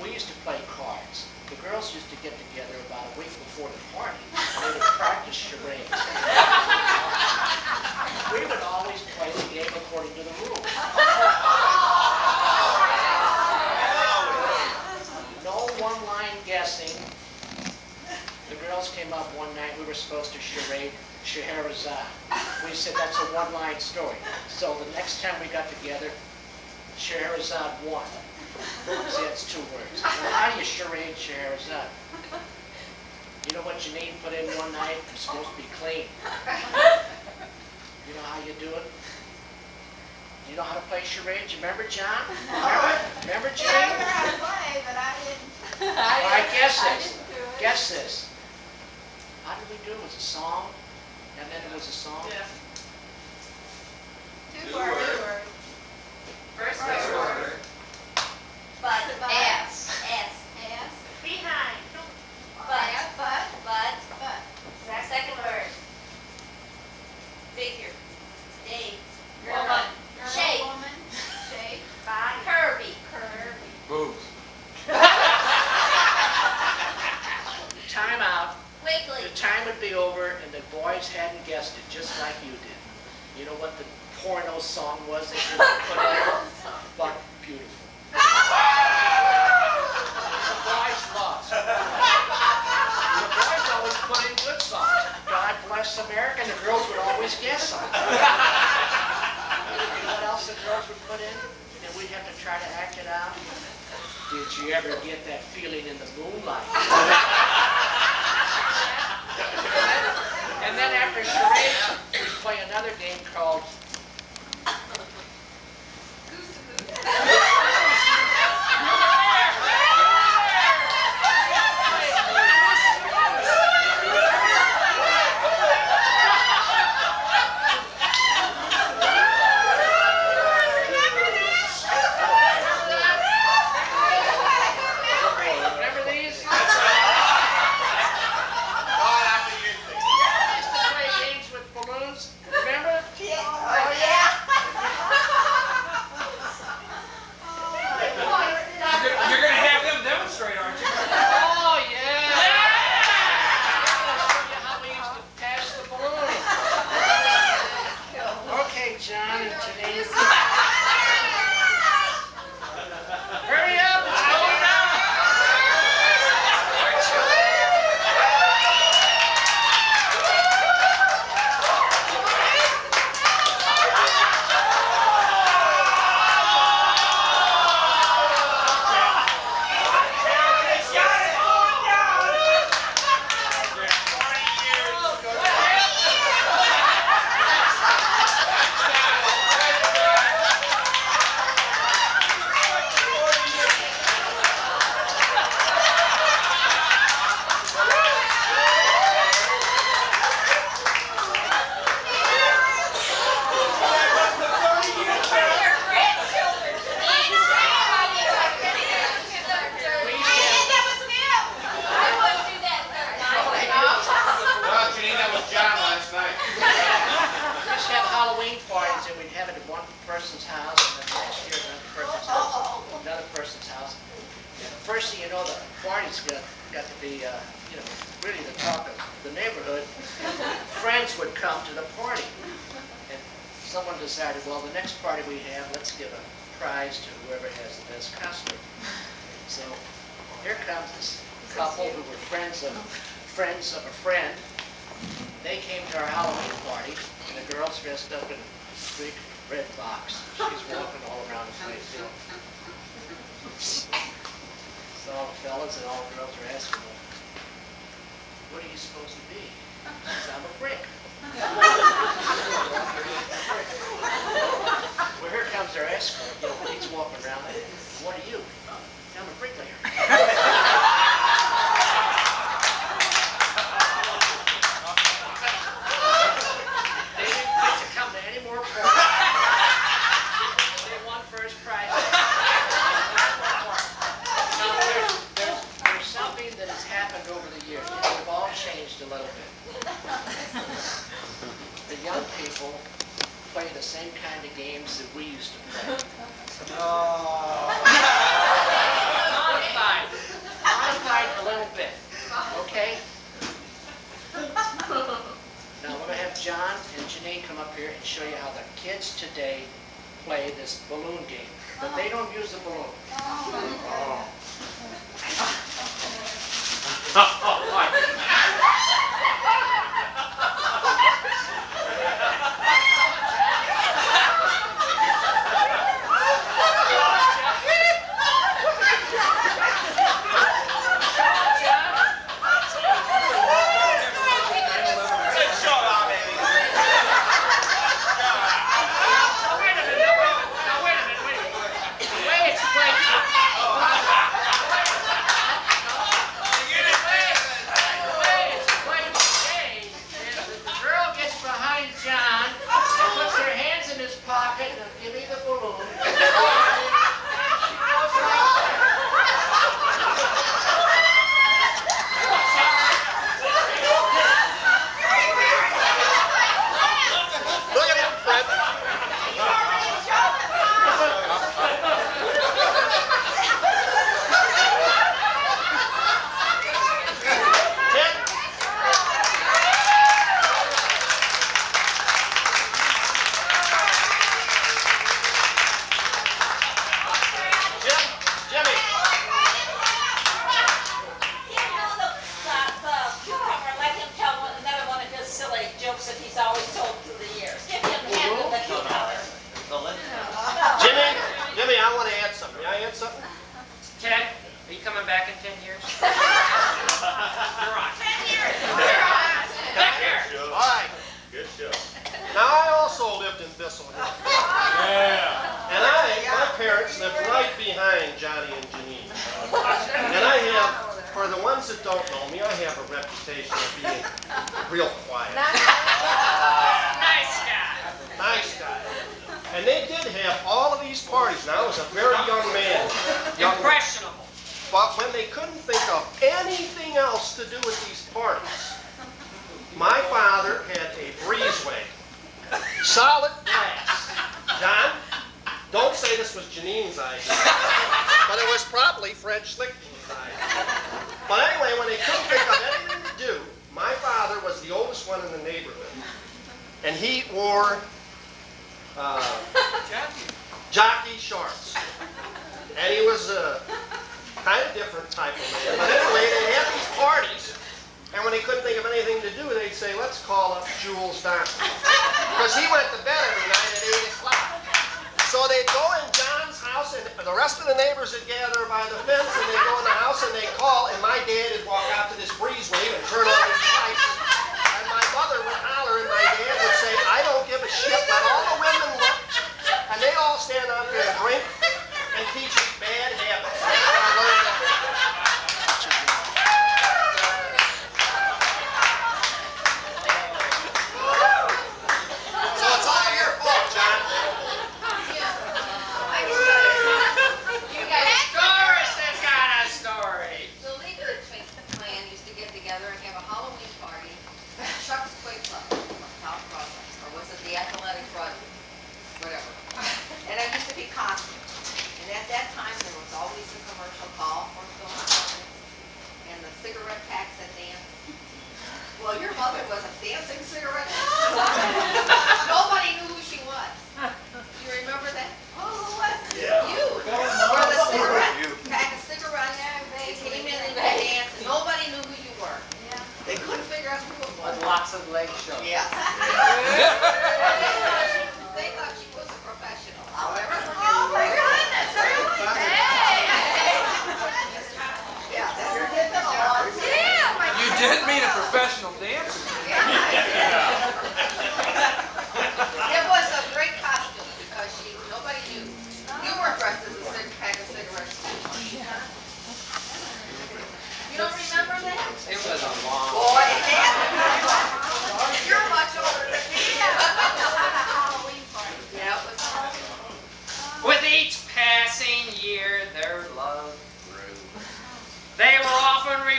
S12: We used to play cards. The girls used to get together about a week before the party, and they would practice charades. We would always play the game according to the rules. No one-line guessing. The girls came up one night, we were supposed to charade Scheherazade. We said that's a one-line story. So the next time we got together, Scheherazade won. See, that's 2 words. Well, how do you charade Scheherazade? You know what Jeannine put in one night? It's supposed to be clean. You know how you do it? You know how to play charades? You remember, John? Remember
S8: I
S12: Jeannine?
S8: never had to play, but I didn't.
S12: All right, guess
S8: I
S12: this.
S8: didn't do it.
S12: Guess this. How did we do? It was a song, and then it was a song.
S2: Yeah.
S8: Two words.
S2: First
S8: First
S2: word.
S8: But.
S2: S.
S8: S.
S2: Behind.
S8: But.
S2: Second word. Figure. Date.
S8: Woman.
S2: Shape.
S8: Woman. Shape.
S2: Body. Curvy.
S4: Boobs.
S12: Time out.
S2: Quickly.
S12: The time would be over, and the boys hadn't guessed it, just like you did. You know what the porno song was that you put in? But beautiful. The boys lost. The boys always put in good songs. God Bless America, and the girls would always guess songs. You know what else the girls would put in? And we'd have to try to act it out. Did you ever get that feeling in the moonlight? And then after charades, we'd play another game called remember these?
S5: God, I'm a youth thing.
S12: We used to play games with balloons. Remember?
S8: Oh, yeah.
S10: You're gonna have them demonstrate, aren't you?
S12: Oh, yeah. I'll show you how we used to pass the balloon. Okay, John and Jeannine. Hurry up, it's going down.
S7: Well, Jeannine, that was John last night.
S12: We used to have Halloween parties, and we'd have it at one person's house, and then the next year another person's house. And the first thing you know, the party's got to be, really the talk of the neighborhood. Friends would come to the party, and someone decided, well, the next party we have, let's give a prize to whoever has the best costume. So here comes this couple who were friends of a friend. They came to our Halloween party, and the girl's dressed up in a big red box. She's walking all around the place, fellas and all the girls are asking, well, what are you supposed to be? He says, I'm a brick. Well, here comes their escort. You know, he's walking around. What are you? I'm a bricklayer. They didn't get to come to any more parties. They won first prize. Now, there's something that has happened over the years. We've all changed a little bit. The young people play the same kind of games that we used to play. Modified a little bit, okay? Now I'm going to have John and Jeannine come up here and show you how the kids today play this balloon game. But they don't use the balloon.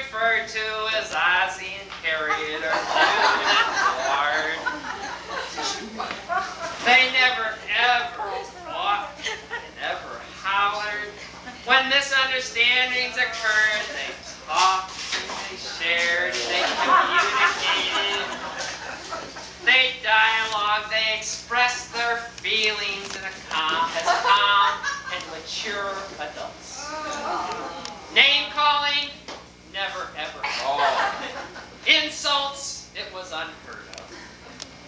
S3: referred to as Ozzie and Harriet or Jude and Ward. They never ever fought and ever hollered. When misunderstandings occurred, they talked and they shared and they communicated. They dialogued, they expressed their feelings as calm and mature adults. Name calling, never ever. Insults, it was unheard of.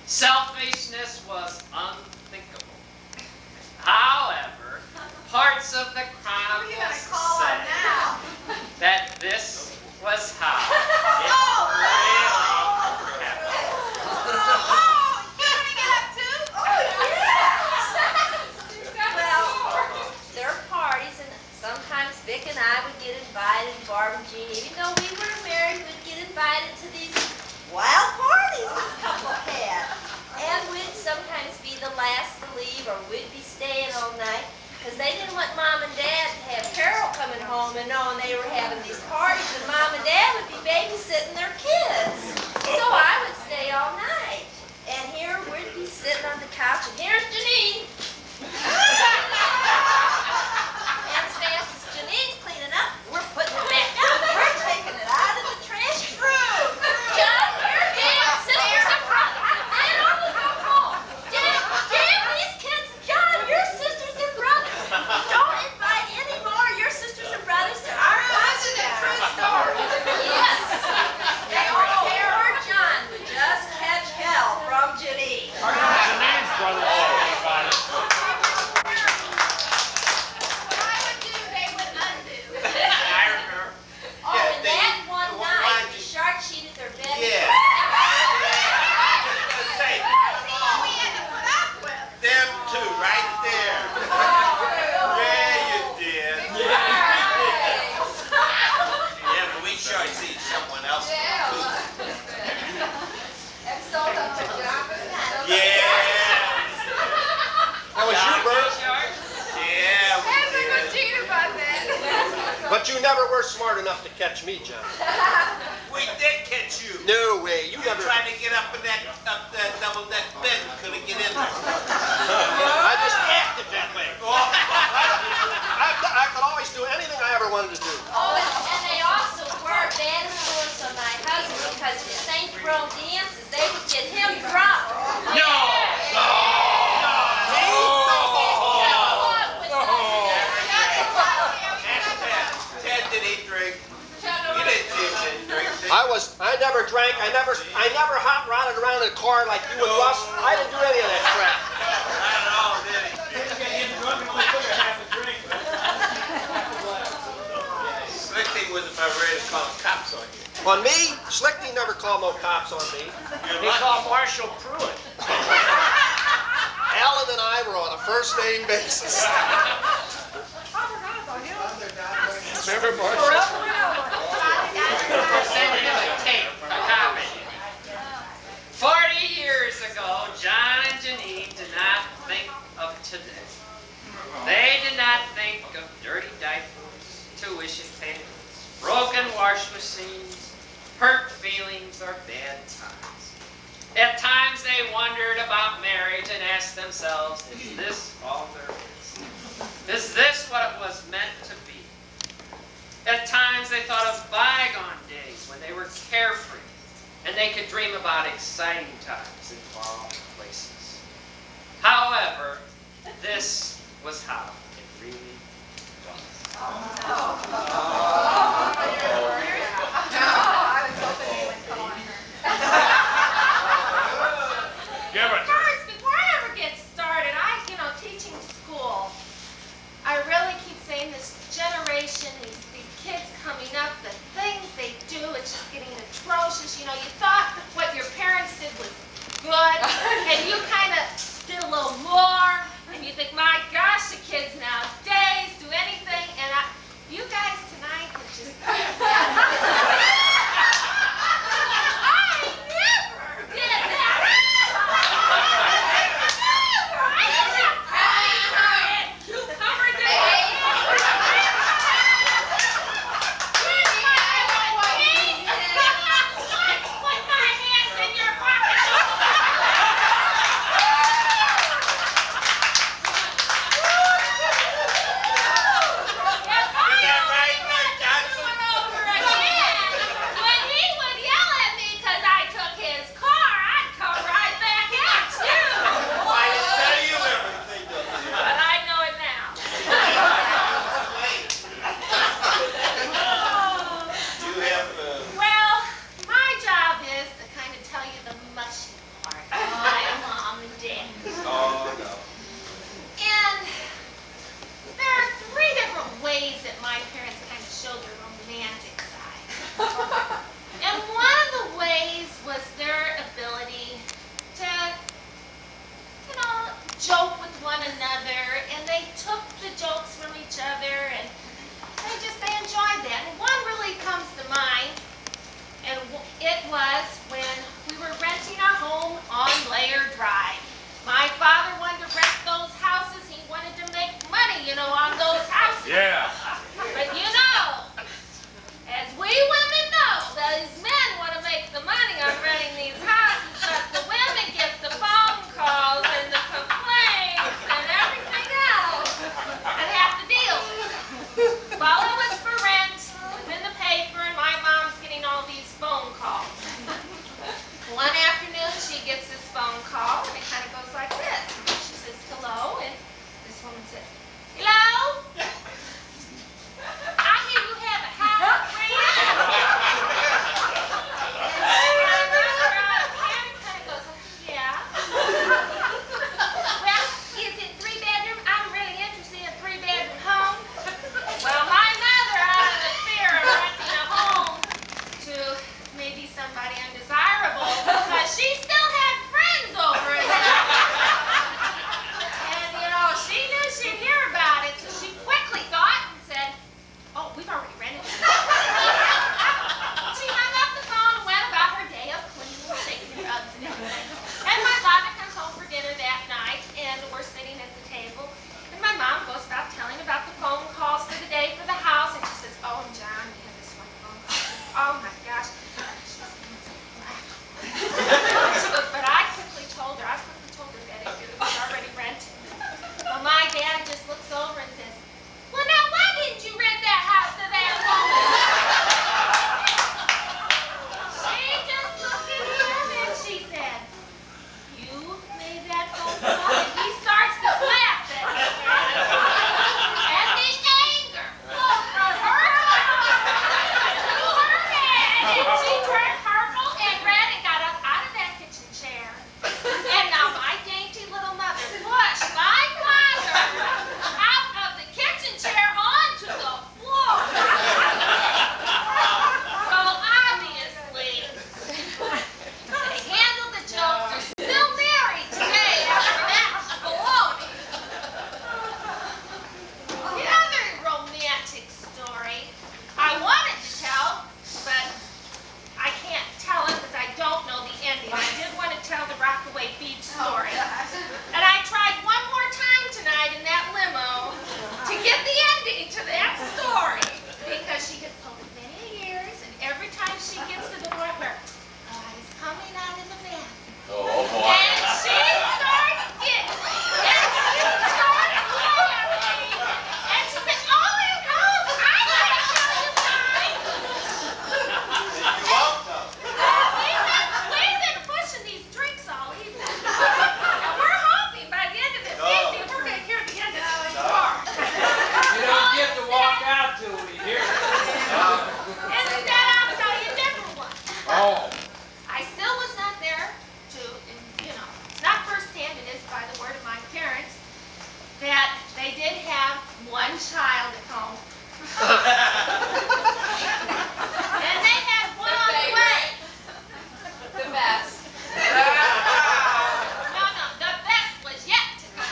S3: Selfishness was unthinkable. However, parts of the Chronicles said that this was how it really happened.
S13: Well, there are parties, and sometimes Vic and I would get invited, and Barb and Jean, even though we were married, would get invited to these wild parties this couple had. And we'd sometimes be the last to leave, or we'd be staying all night, because they didn't want Mom and Dad to have Carol coming home and knowing they were having these parties, and Mom and Dad would be babysitting their kids. So I would stay all night. And here we'd be sitting on the couch, and here's Jeannine. As fast as Jeannine's cleaning up, we're putting it back down. We're taking it out of the trash. True. John, your damn sisters and brothers. They don't come home. Damn these kids. John, your sisters and brothers. Don't invite any more of your sisters and brothers to our house. Isn't it true story? Yes. Poor John would just catch hell from Jeannine.
S10: Jeannine's brother always invited.
S9: But you never were smart enough to catch me, John.
S5: We did catch you.
S9: No way. You never.
S5: Trying to get up in that double-deck bed and couldn't get in there.
S9: I just acted that way. I could always do anything I ever wanted to do.
S13: Oh, and they also were bad influence on my husband, because the St. Jerome dances, they would get him drunk.
S9: I never drank. I never hot rodded around in a car like you and Russ. I didn't do any of that crap.
S5: Not at all, did he?
S10: You get him drunk and only took a half a drink.
S5: Slick was about ready to call the cops on you.
S9: On me? Slickty never called no cops on me.
S12: He called Marshall Pruitt.
S9: Alan and I were on a first name basis. Remember Marshall?
S3: Sending him a tape, a copy. 40 years ago, John and Jeannine did not think of today. They did not think of dirty diapers, tuition payments, broken wash machines, hurt feelings, or bad times. At times they wondered about marriage and asked themselves, is this all there is? Is this what it was meant to be? At times they thought of bygone days when they were carefree and they could dream about exciting times in far-off places. However, this was how it really was.
S6: First, before I ever get started, teaching school, I really keep saying this generation, these kids coming up, the things they do, it's just getting atrocious. You thought what your parents did was good, and you kind of did a little more, and you think, my gosh, the kids nowadays do anything, and you guys my parents kind of showed their romantic side. And one of the ways was their ability to, joke with one another, and they took the jokes from each other, and they enjoyed that. And one really comes to mind, and it was when we were renting our home on Blair Drive. My father wanted to rent those houses. He wanted to make money, on those houses.
S10: Yeah.
S6: But as we women know, these men want to make the money on renting these houses, but the women get the phone calls and the complaints and everything else and have to deal with it. Well, it was for rent. It was in the paper, and my mom's getting all these phone calls. One afternoon, she gets this phone call, and it kind of goes like this. She says, hello, and this woman says, hello? I hear you have a house for rent. And my mother out of panic kind of goes, yeah. Well, is it 3-bedroom? I'm really interested in a 3-bedroom home. Well, my mother, out of the fear of renting a home to maybe somebody undesirable, because she still had friends over in there. And, she knew she'd hear about it, so she quickly thought and said, oh, we've already rented it. She hung up the phone and went about her day of cleaning and shaking her rugs and everything. And my father comes home for dinner that night, and we're sitting at the table. And my mom goes about telling about the phone calls for the day for the house, and she says, oh, and John, we had this one phone call. Oh, my gosh. She goes, but I quickly told her that it was already rented. Well, my dad just looks over and says, well, now, why didn't you rent that house to that woman? She just looked at him and she said, you made that phone call? And he starts to laugh at me. And the anger from her to her head, and she turned purple and red and got up out of that kitchen chair. And now my dainty little mother pushed my father out of the kitchen chair onto the floor. So obviously, they handled the jokes. They're still married today after that baloney. The other romantic story I wanted to tell, but I can't tell it because I don't know the ending. I did want to tell the Rockaway Beach story. And I tried one more time tonight in that limo to get the ending to that story, because she gets told it many years, and every time she gets to the point where God is coming out of the bathroom,
S7: Oh, boy.
S6: and she starts giggling, and she starts laughing, and she says, oh, it goes, I'm going to tell you mine.
S5: You won't though.
S6: We've been pushing these drinks all evening. And we're hoping by the end of this evening we're going to hear the end of this story.
S10: You don't get to walk out till we hear it.
S6: Instead, I'll tell you a different one.
S10: Oh.
S6: I still was not there to, it's not firsthand, it is by the word of my parents, that they did have one child at home. And they had one on the way.
S13: The best.
S6: No, the best was yet to come.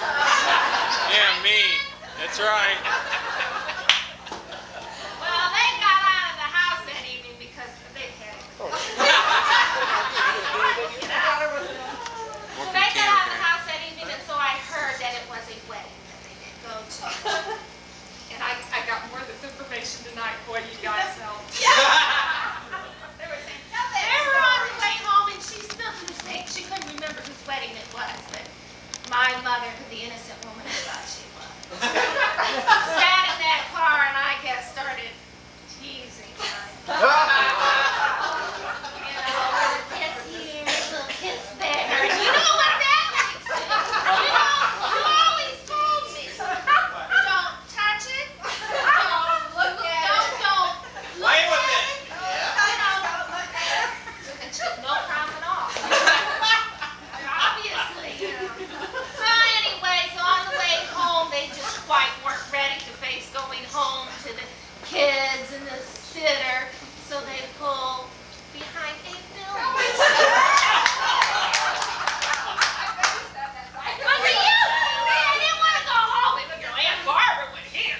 S1: Yeah, me. That's right.
S6: Well, they got out of the house that evening because they had it. So they got out of the house that evening, and so I heard that it was a wedding that they did go to. And I got more of this information tonight. Boy, you guys helped. They were saying, they were on the way home, and she still couldn't think. She couldn't remember whose wedding it was, but my mother, the innocent woman I thought she was, sat in that car, and I guess started teasing her. Little kiss here, little kiss there. And you know what that means to me? You always told me, don't touch it, don't look at it, don't babysitter, so they pull behind a building. Was it you? I didn't want to go home. But your Aunt Barbara would hear.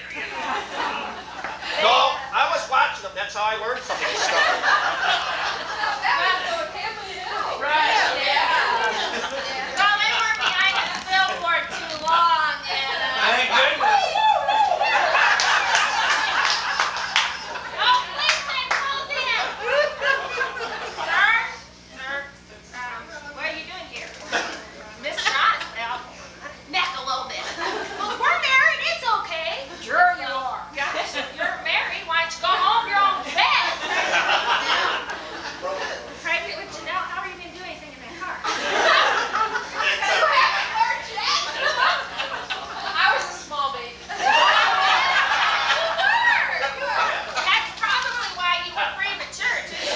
S9: No, I was watching them. That's how I learned some of this stuff.
S6: Right. Well, they were behind a billboard too long, and
S1: Thank goodness.
S6: oh, policeman, close in. Sir, what are you doing here? Miss John's neck a little bit. Well, we're married. It's okay.
S13: Sure you are.
S6: Gosh, if you're married, why don't you go home your own bed? Craig, would you know? How are you going to do anything in that car?
S13: I was a small baby.
S6: That's probably why you were premature, too.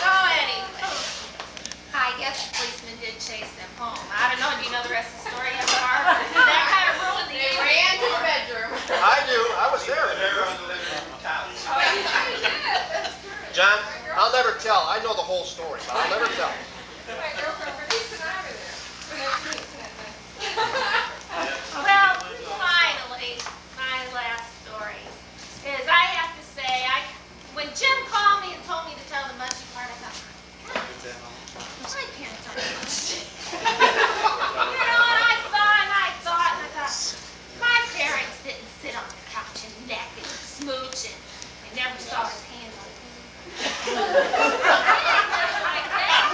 S6: So anyway, I guess the policeman did chase them home. I don't know. Do you know the rest of the story yet, Barbara? That kind of ruined the
S13: They
S6: evening.
S13: ran to the bedroom.
S9: I do. I was there. John, I'll never tell. I know the whole story, but I'll never tell.
S13: My girlfriend Bernice and I were there.
S6: Well, finally, my last story is I have to say, when Jim called me and told me to tell the mushy part, I thought, God, my parents aren't mushy. You know, and I thought, my parents didn't sit on the couch and neck and smooch, and I never saw his hand on me. Like that.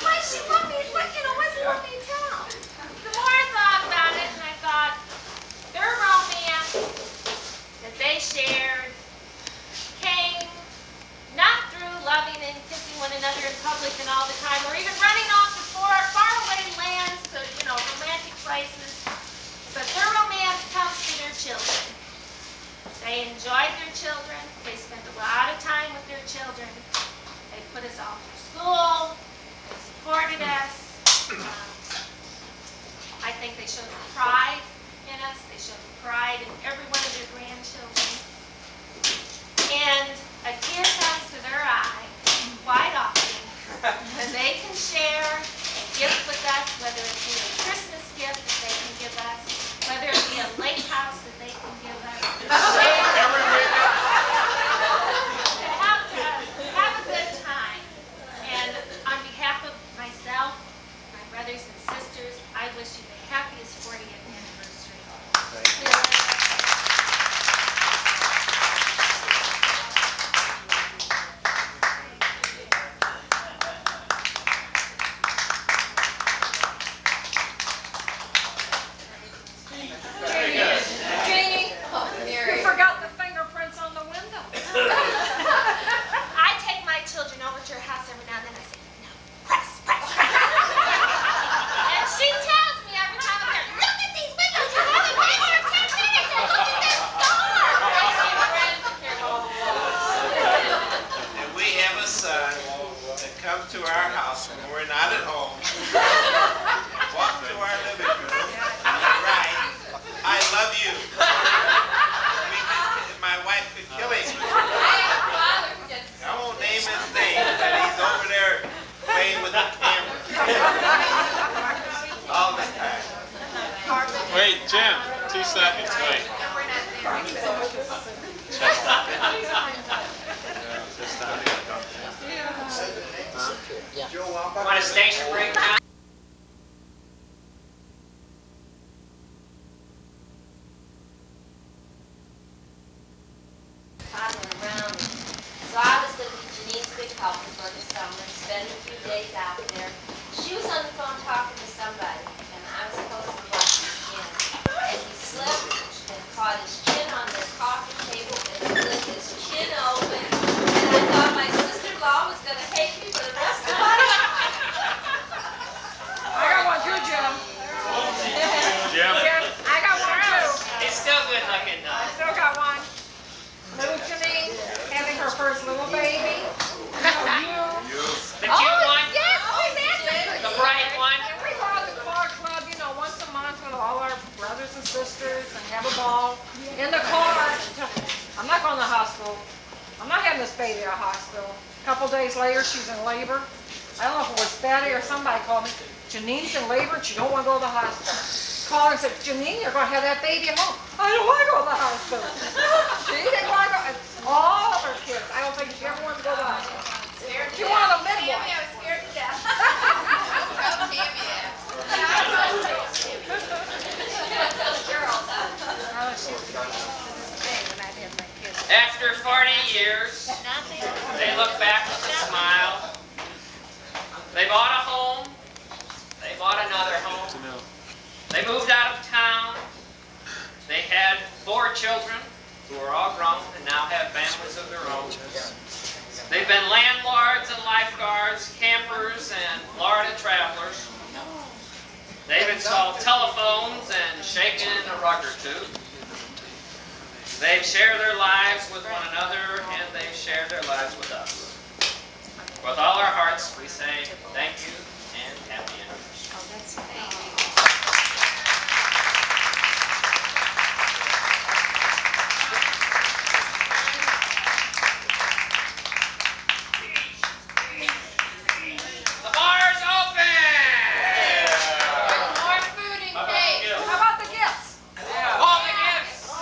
S6: Why she want me, why she want me to tell? The more I thought about it, and I thought, their romance that they shared came not through loving and kissing one another in public and all the time, or even running off to faraway lands to, romantic places, but their romance comes through their children. They enjoyed their children. They spent a lot of time with their children. They put us all through school. They supported us. I think they showed pride in us. They showed pride in every one of their grandchildren. And a tear comes to their eye quite often when they can share a gift with us, whether it be a Christmas gift that they can give us, whether it be a lake house that they can give us. Have a good time. And on behalf of myself, my brothers and sisters, I wish you the happiest 40th anniversary.
S13: Jeannine, you forgot the fingerprints on the window.
S6: I take my children over to her house every now and then. I say, no, press. And she tells me every time I'm there, look at these windows. You haven't been here 10 minutes. And look at this door.
S5: And we have a son that comes to our house when we're not at home. Walks to our living room. Right. I love you. My wife could kill him. I won't name his name, but he's over there playing with the camera. All the time.
S14: Wait, Jim, 2 seconds, wait.
S3: Want a station break now?
S13: Toddling around. So I was going to be Jeannine's big helper for the summer, spend a few days out there. She was on the phone talking to somebody, and I was supposed to watch his chin. And he slipped and caught his chin on the coffee table and split his chin open. And I thought my sister-in-law was going to hate me for the rest of my life.
S6: I got one too, Jim.
S14: Jim?
S6: I got one too.
S3: It's still good looking though.
S6: I still got one.
S13: Little Jeannine having her first little baby.
S3: The cute one?
S6: Yes,
S15: in the car. I'm not going to the hospital. I'm not having this baby at a hospital. A couple days later, she's in labor. I don't know if it was Betty or somebody called me. Jannine's in labor and she don't want to go to the hospital. Called and said, Jeannine, you're going to have that baby at home. I don't want to go to the hospital. She didn't want to go. All of her kids. I don't think she ever wanted to go to the hospital. She wanted a midwife.
S8: I was scared to death.
S3: After 40 years, they look back with a smile. They bought a home. They bought another home. They moved out of town. They had 4 children who are all grown and now have families of their own. They've been landlords and lifeguards, campers and Florida travelers. They've installed telephones and shaken a rug or two. They've shared their lives with one another and they've shared their lives with us. With all our hearts, we say thank you and happy anniversary. The bar's open!
S15: More food and cake. How about the gifts?
S3: All the gifts!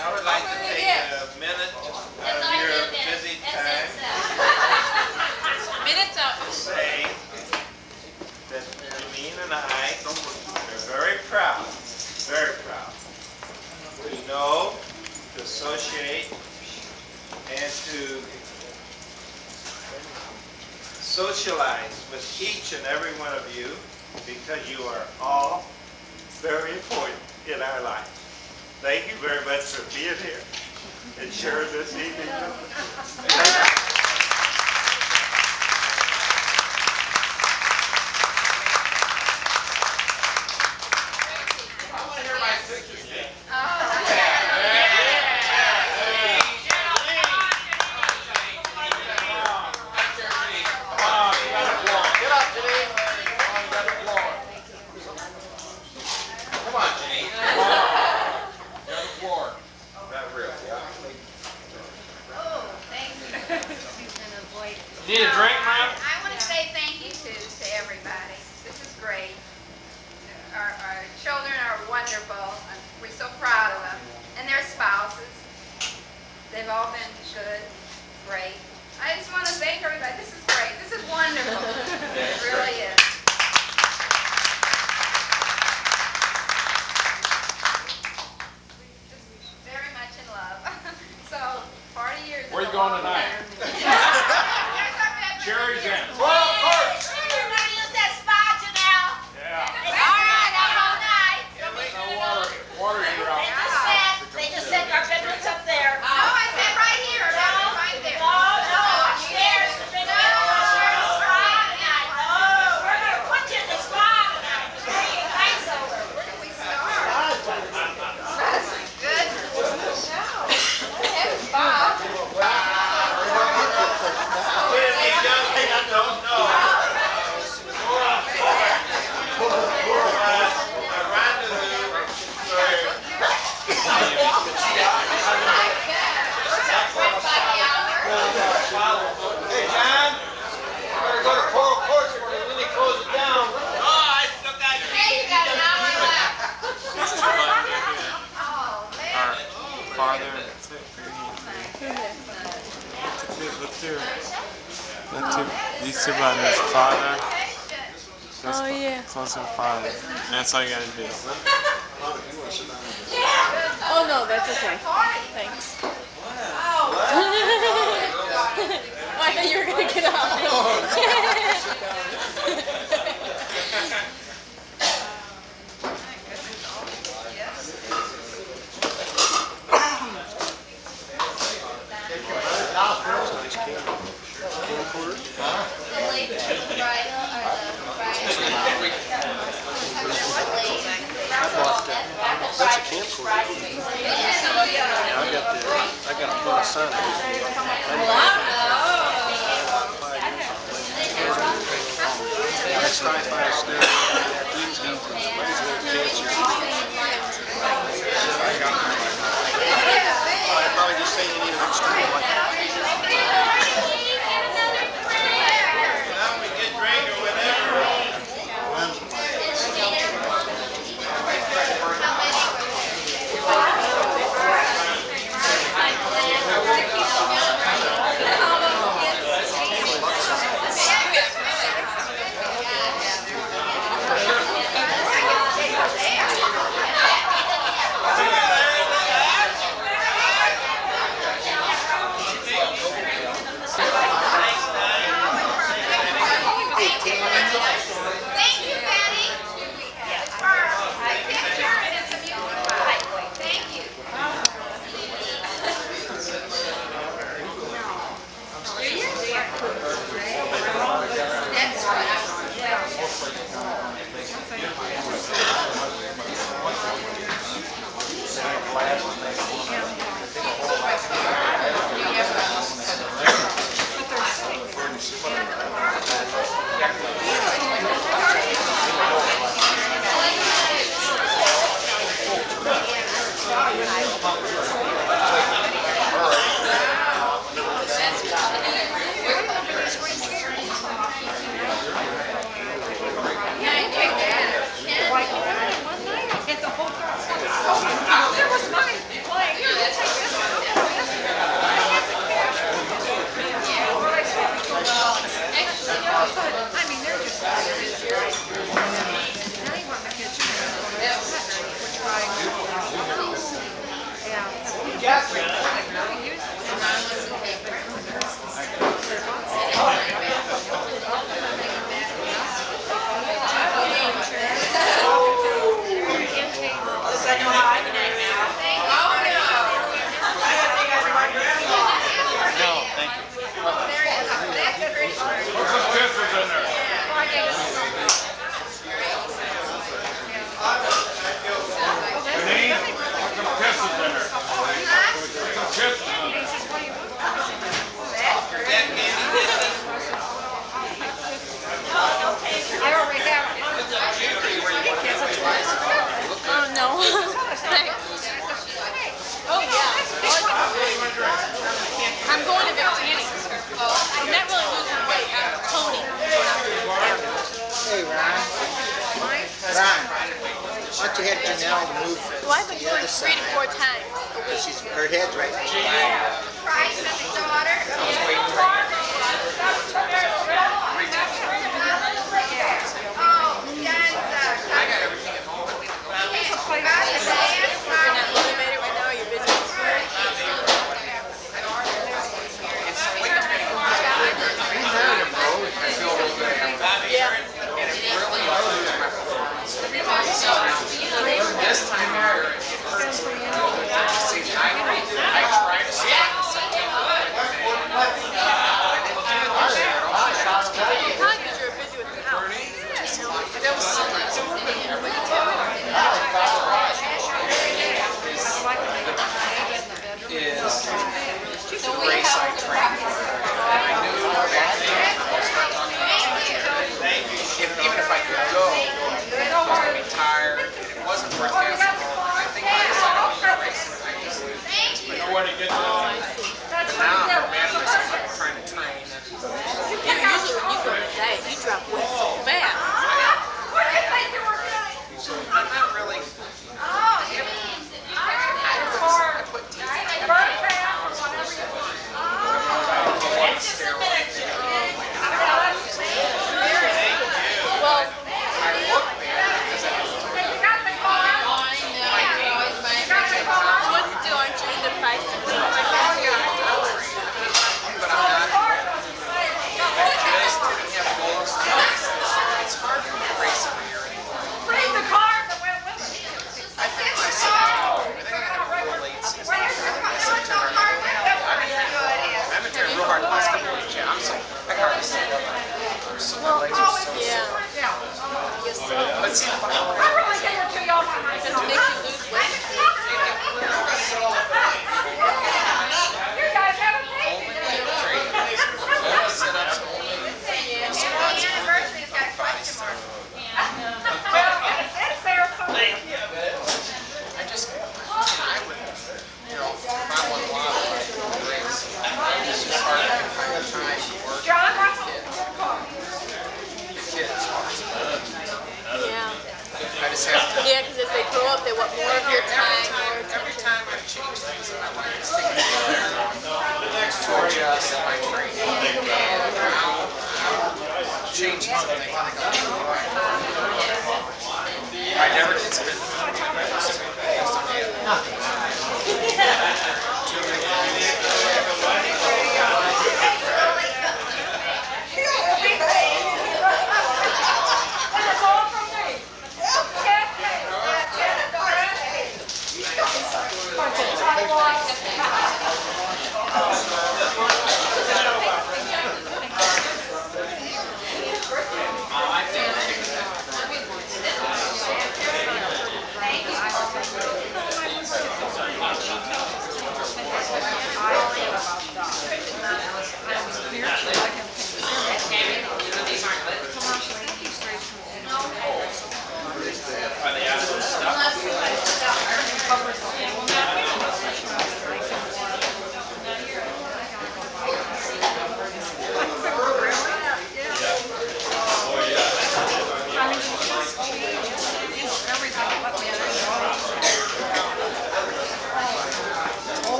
S5: I would like to take a minute out of your busy time to say that Jeannine and I are very proud to know, to associate, and to socialize with each and every one of you because you are all very important in our life. Thank you very much for being here and sharing this evening with us.
S7: I want to hear my sister's name. Come on, Jeannine. You're on the floor. Not real, yeah.
S8: Oh, thank you.
S14: Need a drink, ma'am?
S8: I want to say thank you to everybody. This is great. Our children are wonderful. We're so proud of them. And their spouses. They've all been good, great. I just want to thank everybody. This is great. This is wonderful. It really is. Just very much in love. So, 40 years.
S14: Where you going tonight? Cherry's in.
S2: Well, of course. You're going to use that spa, Janelle.
S14: Yeah.
S2: All right, I'm all night.
S14: No water heater out.
S2: They just said our bedroom's up there.
S8: No, I said right here. No, right there.
S2: No, upstairs. We're going to spa tonight. We're going to put you in the spa tonight. Bring your nice over.
S8: Where do we start? Good. Here's Bob.
S5: Hey, John, you better go to Coral Courts before they really close it down. Oh, I still got
S8: Hey, you got an hour left. Oh, man.
S14: Our father, these two brothers, father, close to father. And that's all you gotta do.
S16: Oh no, that's okay. Thanks. I thought you were gonna get
S9: I got a full son. Sci-fi stuff. say you need an extra one.
S5: Now we get drink or whatever.
S9: Why don't you have Jeannine move
S16: Well, I've been
S9: to the
S16: doing
S9: other
S16: 3 to 4
S9: side?
S16: times.
S9: She's, her head's right there.
S4: This time of year, I try to start the second is race I trained for. I knew back then, I'll start talking about even if I could go, I was going to be tired, and it wasn't worth basketball. I think I decided to race it. I just know where to get to. But now I'm mad at myself, I'm trying to train.
S16: Usually when you go to diet, you drop weight so fast.
S4: I'm not really. I put teeth in
S16: Well,
S4: I look bad because I
S16: what to do, aren't you in the price of
S4: but I'm not. I just didn't have goals to race this year. It's hard for me to race every year anymore. I think my September, I think I had a real late season. I think my September, I've been trying real hard the last couple of weeks. Yeah, I can hardly see it. So my legs are so sore. But see, if I
S16: does it make you lose weight?
S4: sit-ups only. I just, I would, if I won a lot,
S16: know if they want more of your time or
S5: Every time I've changed things in my life, it's taken the next Victoria semi-training. Change something. I never did spend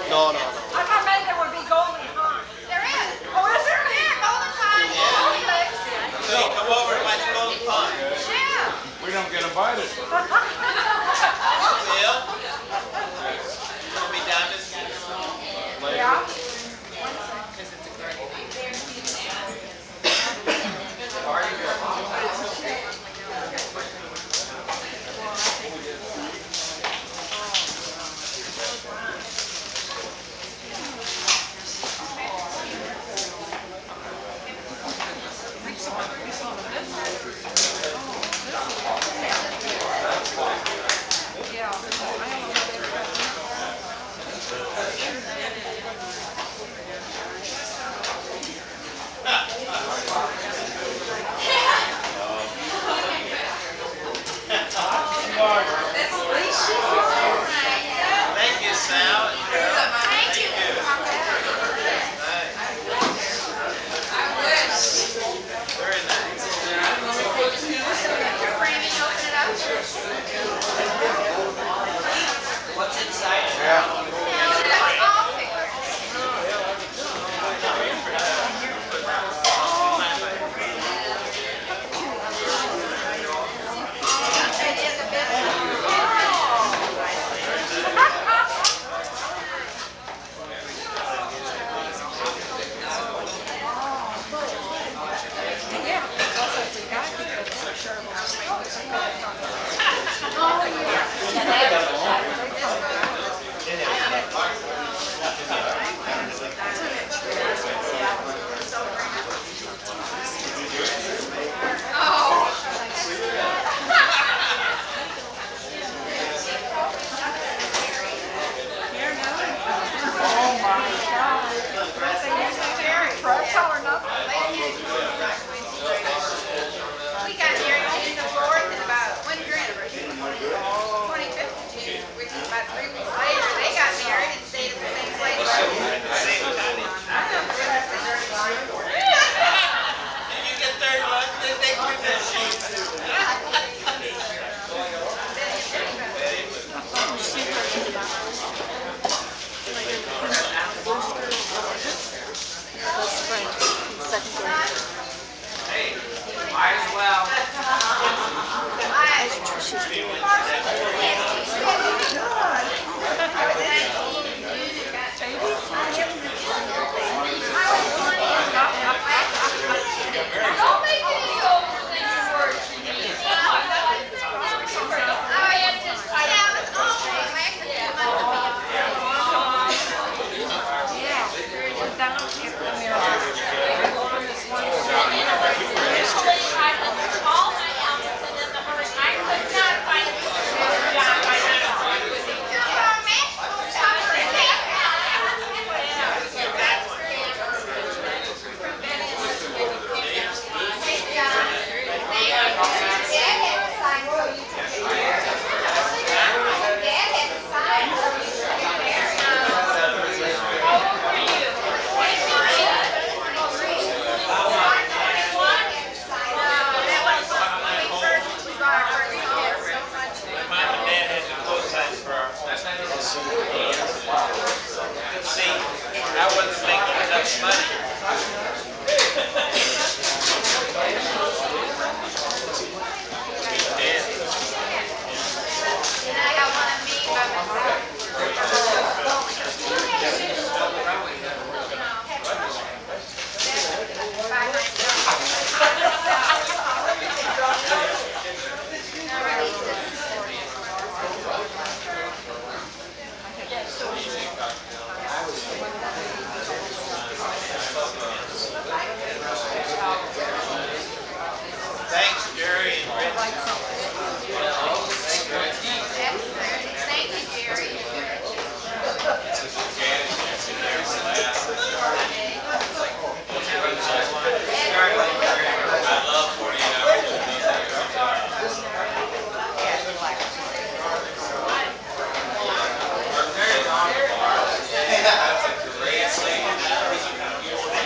S9: No, no, no.
S15: I thought maybe there would be golden pond.
S2: There is.
S15: Oh, is there?
S2: Yeah, golden pond.
S5: Hey, come over and watch Golden Pond.
S2: Yeah.
S14: We don't get invited.
S5: Bill? You want me down this?
S15: Yeah.
S5: Thank you, Sal.
S2: Thank you.
S5: Very nice.
S2: Brandon, open it up.
S5: What's inside?
S2: No, that's all figures. We got married June the 4th and about, when's your anniversary? 25th of June, which is about 3 weeks later. They got married and stayed at the same place.
S5: Did you get third luck? Did they do that shit?
S3: Hey, might as well.
S2: I
S5: See, I wasn't making enough money.
S6: And I got one of me by myself. By
S5: Thanks, Jerry and Rich.
S6: Thank you, Jerry.
S5: I love 48 hours.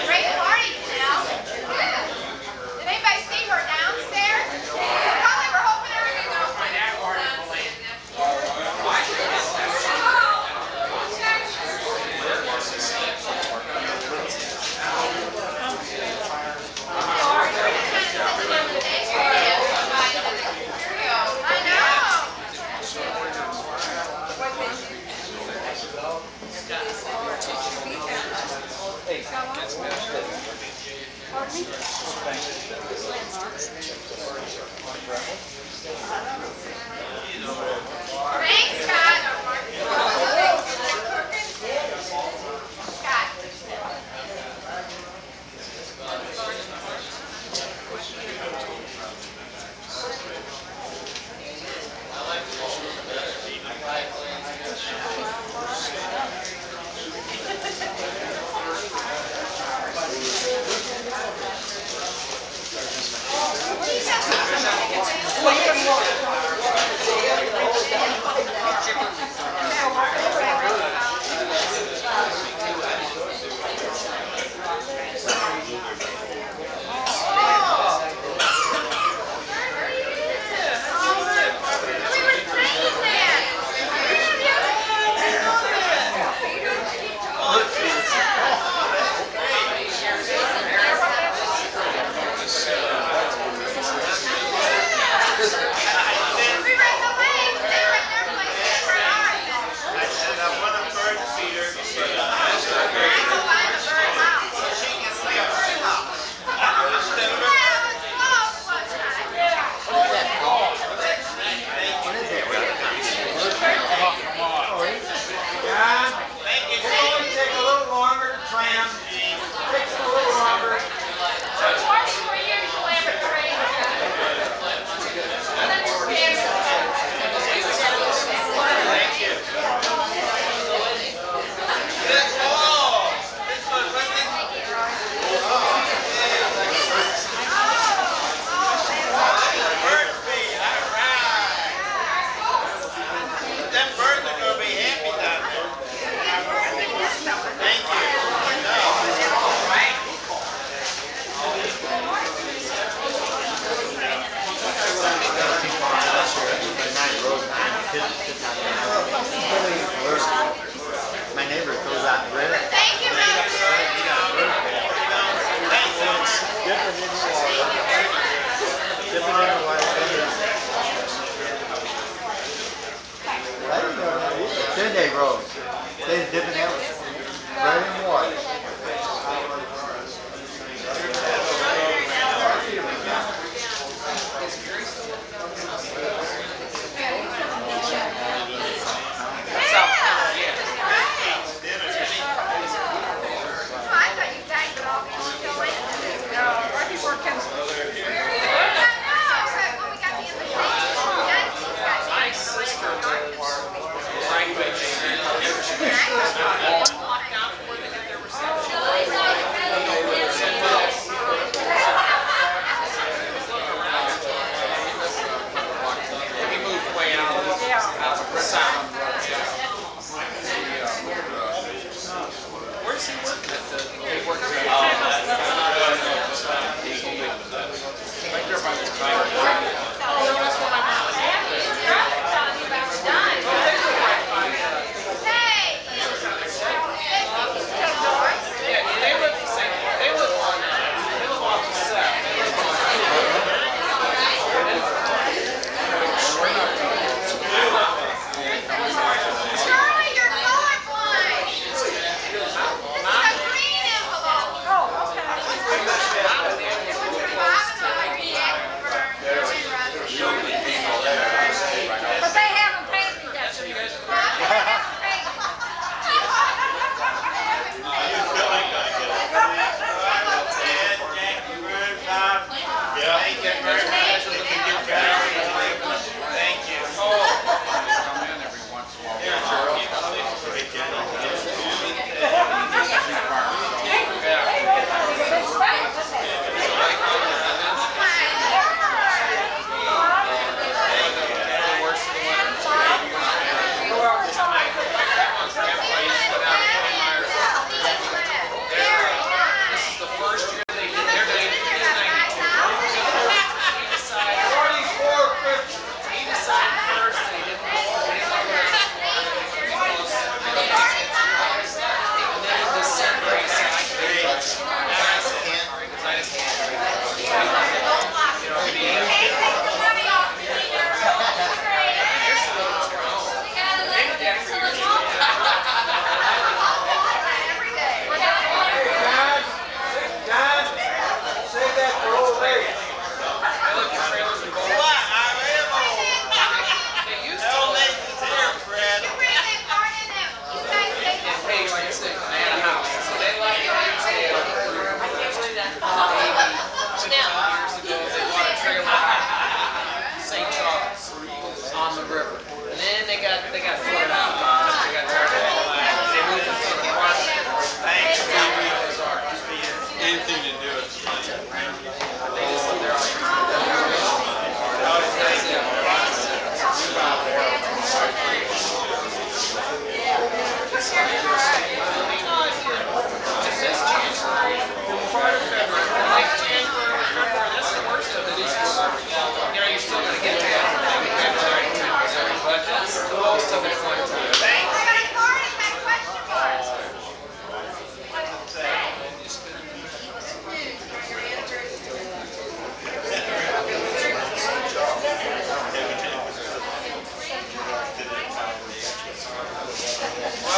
S6: Great party, Janelle. Did anybody see her downstairs? Probably were hoping everybody was going to find out. Thanks, Scott.
S17: My neighbor throws out the bread.
S6: Thank you,
S17: Ten-day rolls. They dip in there with bread and water.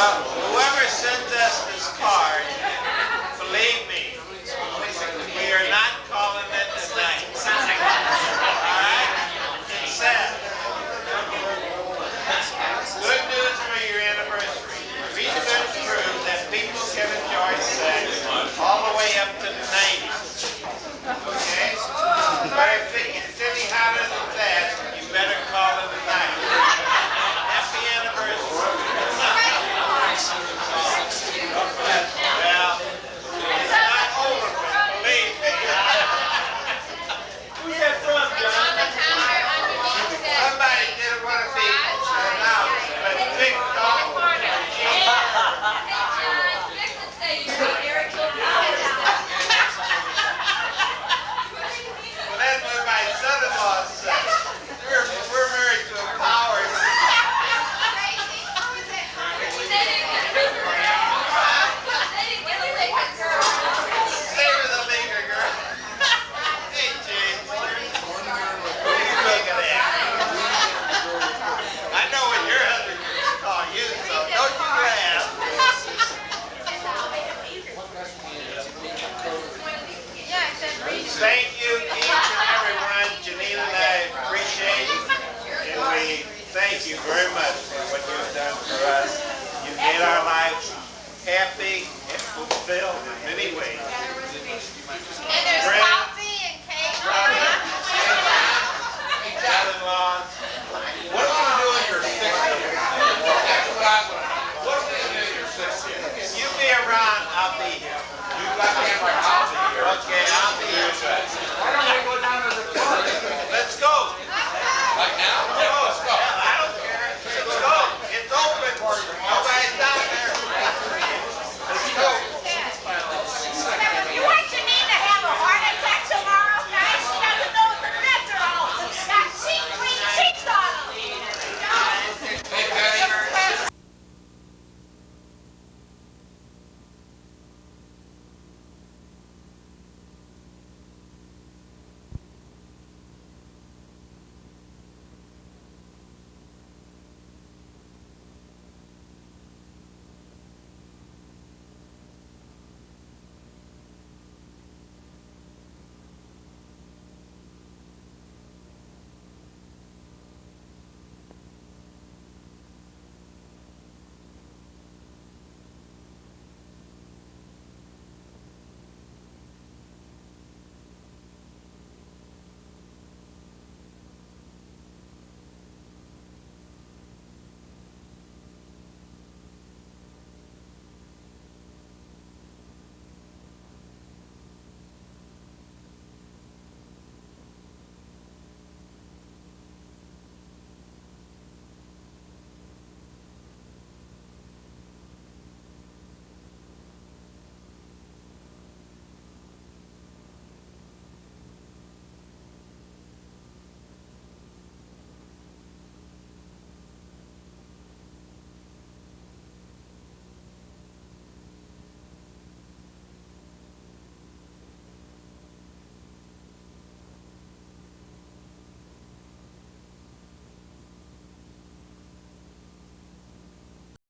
S5: Well, whoever sends us this card, believe me, we are not calling it a night. All right? It says, good news for your anniversary. Research proves that people can enjoy sex all the way up to the 90s. Okay? But if it gets any hotter than that, you better call it a night. Happy anniversary. Well, it's not over, but believe me. Who's that from, John? Somebody didn't want to be announced, but Vic called. Well, that's what my son-in-law said. We're married to a power. Stay with the leader, girl. Hey, Jane. What are you looking at? I know what your husband used to call you, so don't you laugh. Thank you, each and every one. Jeannine and I appreciate it, and we thank you very much for what you've done for us. You made our lives happy and fulfilled in many ways.
S6: And there's coffee and cake.
S5: Son-in-laws.
S7: What are we gonna do in your 60th? That's what I want to know. What are we gonna do in your 60th?
S5: If you be around, I'll be here.
S7: You got me in my house here.
S5: Okay, I'll be here.
S10: Why don't we go down